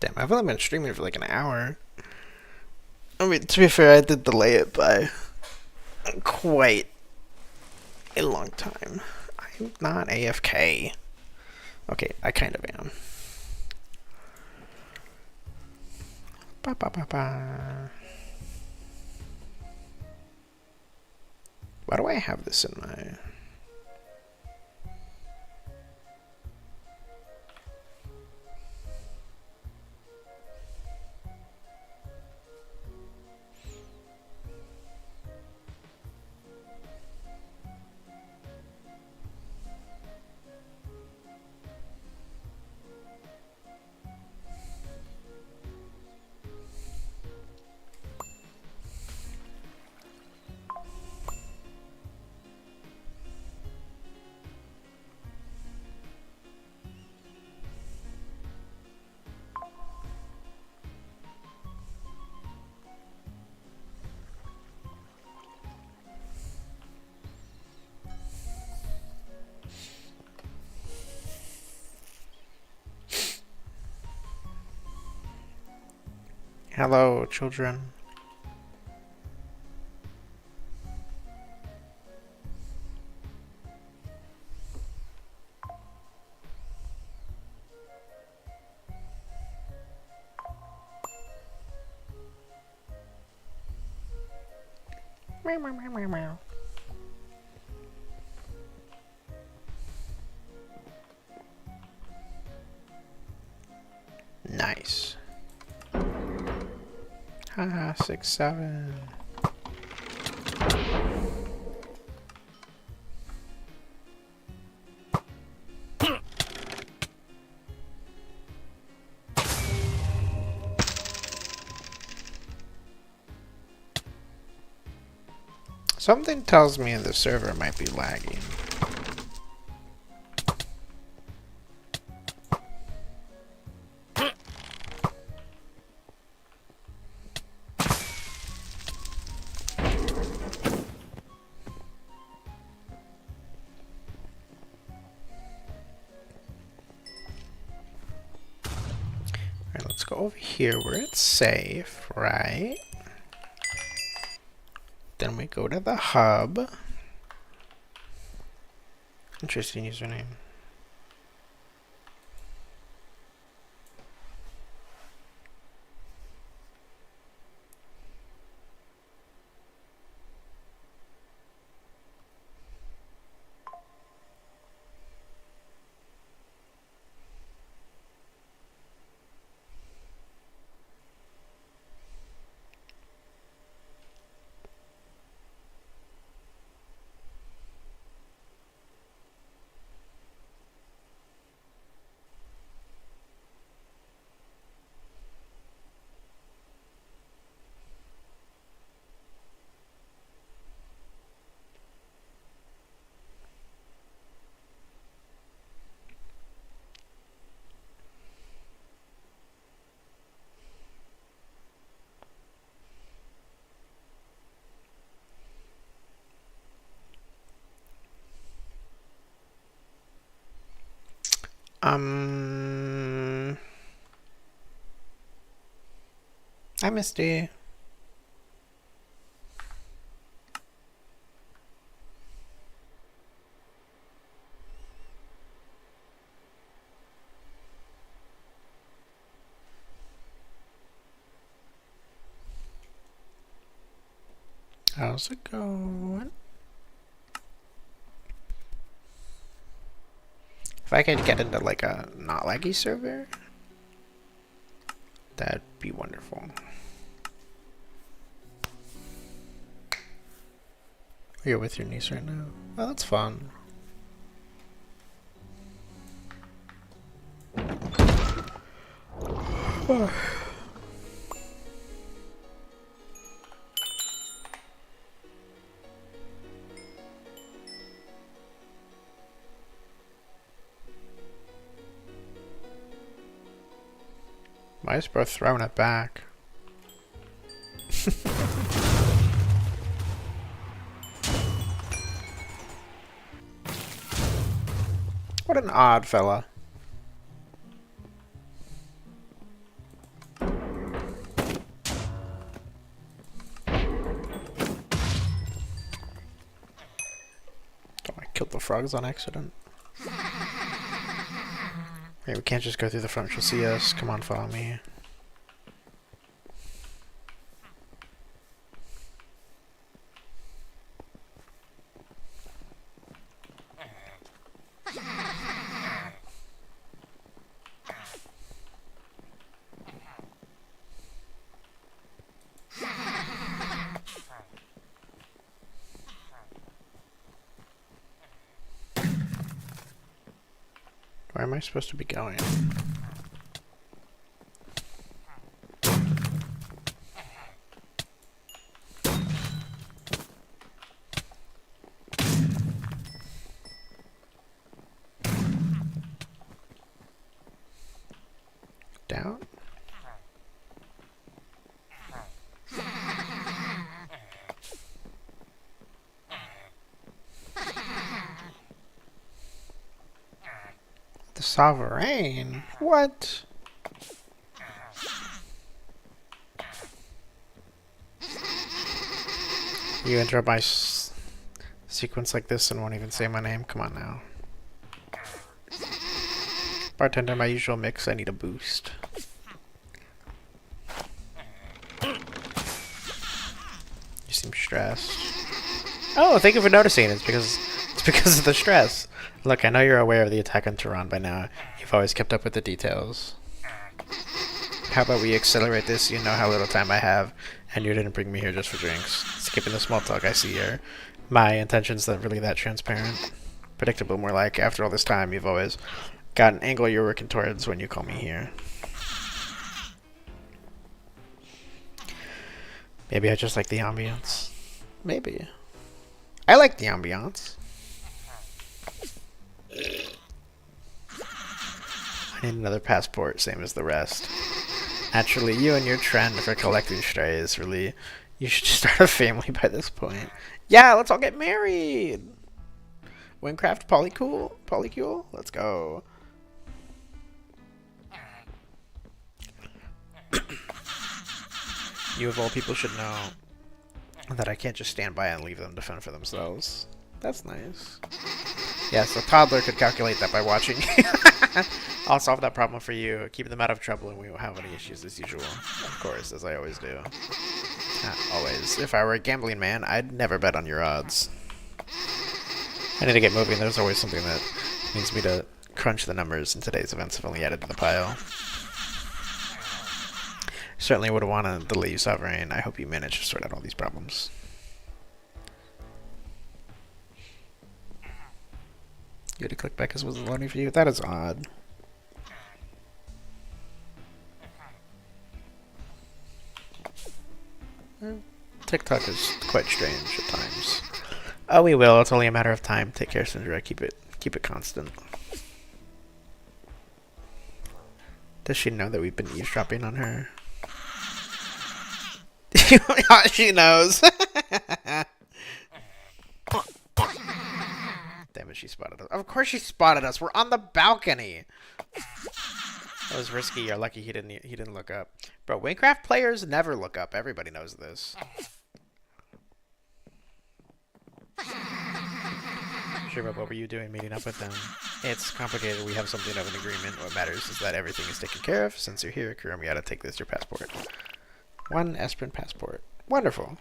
Damn, I've only been streaming for like an hour. I mean, to be fair, I did delay it by quite a long time. I'm not AFK. Okay, I kind of am. Ba ba ba ba. Why do I have this in my... Hello, children. Meow, meow, meow, meow, meow. Nice. Haha, 6, 7. Something tells me the server might be lagging. Alright, let's go over here where it's safe, right? Then we go to the hub. Interesting username. Hi, Misty. How's it going? If I could get into like a not laggy server, that'd be wonderful. You're with your niece right now? Oh, that's fun. Mice both throwing it back. What an odd fella. Oh, I killed the frogs on accident. Okay, we can't just go through the front. She'll see us. Come on, follow me. Where am I supposed to be going? Down? The Sovereign? What? You interrupt my sequence like this and won't even say my name? Come on now. Bartender, my usual mix, I need a boost. You seem stressed. Oh, thank you for noticing. It's because of the stress. Look, I know you're aware of the attack on Tehran by now. You've always kept up with the details. How about we accelerate this? You know how little time I have, and you didn't bring me here just for drinks. Skipping the small talk I see here. My intentions not really that transparent. Predictable, more like. After all this time, you've always got an angle you're working towards when you call me here. Maybe I just like the ambience. Maybe. I like the ambiance. I need another passport, same as the rest. Naturally, you and your trend for collecting strays, really, you should start a family by this point. Yeah, let's all get married! Wynncraft polycule? Let's go. You of all people should know that I can't just stand by and leave them to fend for themselves. That's nice. Yes, a toddler could calculate that by watching. I'll solve that problem for you. Keep them out of trouble and we won't have any issues as usual. Of course, as I always do. Always. If I were a gambling man, I'd never bet on your odds. I need to get moving. There's always something that needs me to crunch the numbers, and today's events have only added to the pile. Certainly would have wanted to delay you, Sovereign. I hope you manage to sort out all these problems. You had to click back because it wasn't loading for you? That is odd. TikTok is quite strange at times. Oh, we will. It's only a matter of time. Take care, Syndra. Keep it constant. Does she know that we've been eavesdropping on her? She knows. Damage it she spotted us. Of course she spotted us. We're on the balcony. That was risky. You're lucky he didn't look up. Bro, Wynncraft players never look up. Everybody knows this. Sure, but what were you doing meeting up with them? It's complicated. We have something of an agreement. What matters is that everything is taken care of. Since you're here, Kurumi, take this your passport. 1 Esperin passport. Wonderful.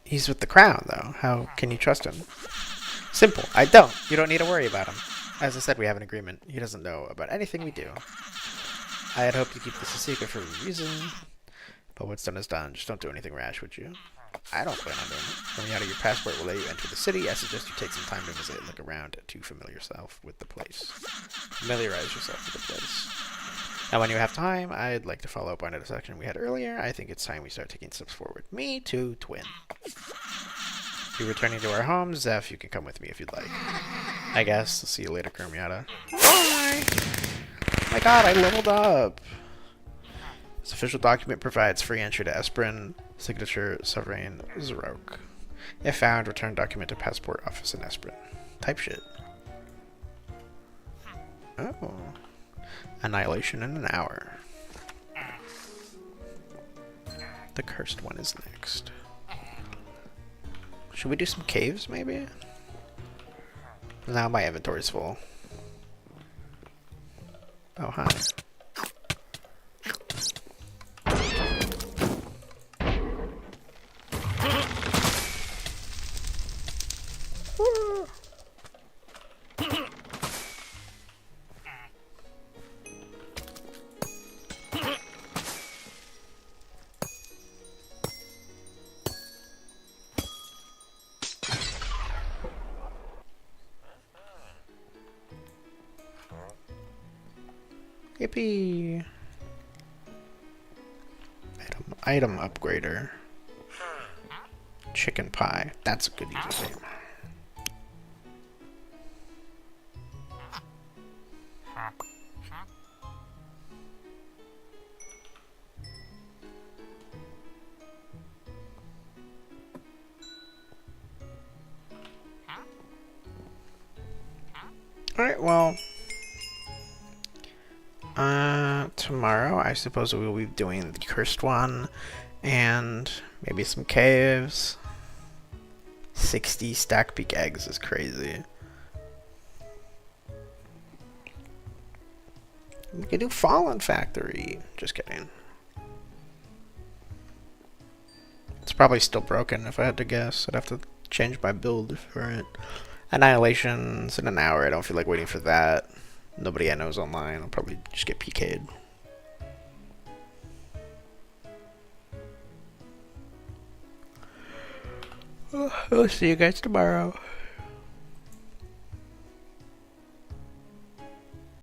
He's with the crown, though. How can you trust him? Simple. I don't. You don't need to worry about him. As I said, we have an agreement. He doesn't know about anything we do. I had hoped to keep this a secret for a reason, but what's done is done. Just don't do anything rash, would you? I don't plan on doing it. Coming out of your passport will let you enter the city. I suggest you take some time to visit, look around to familiarize yourself with the place. Now, when you have time, I'd like to follow up on a discussion we had earlier. I think it's time we start taking steps forward. Me too, twin. We're returning to our home. Zeph, you can come with me if you'd like. I guess. I'll see you later, Kurumi. Bye! My god, I leveled up! This official document provides free entry to Esperin. Signature, Sovereign, Zrok. If found, return document to passport office in Esperin. Type shit. Oh. Annihilation in an hour. The cursed one is next. Should we do some caves, maybe? Now my inventory's full. Oh, hi. Yippee! Item upgrader. Chicken pie. That's a good username. Alright, well... tomorrow, I suppose we will be doing the cursed one, and maybe some caves. 60 stack peak eggs is crazy. We could do Fallen Factory. Just kidding. It's probably still broken if I had to guess. I'd have to change my build for it. Annihilation's in an hour. I don't feel like waiting for that. Nobody I know is online. I'll probably just get PK'd. I'll see you guys tomorrow.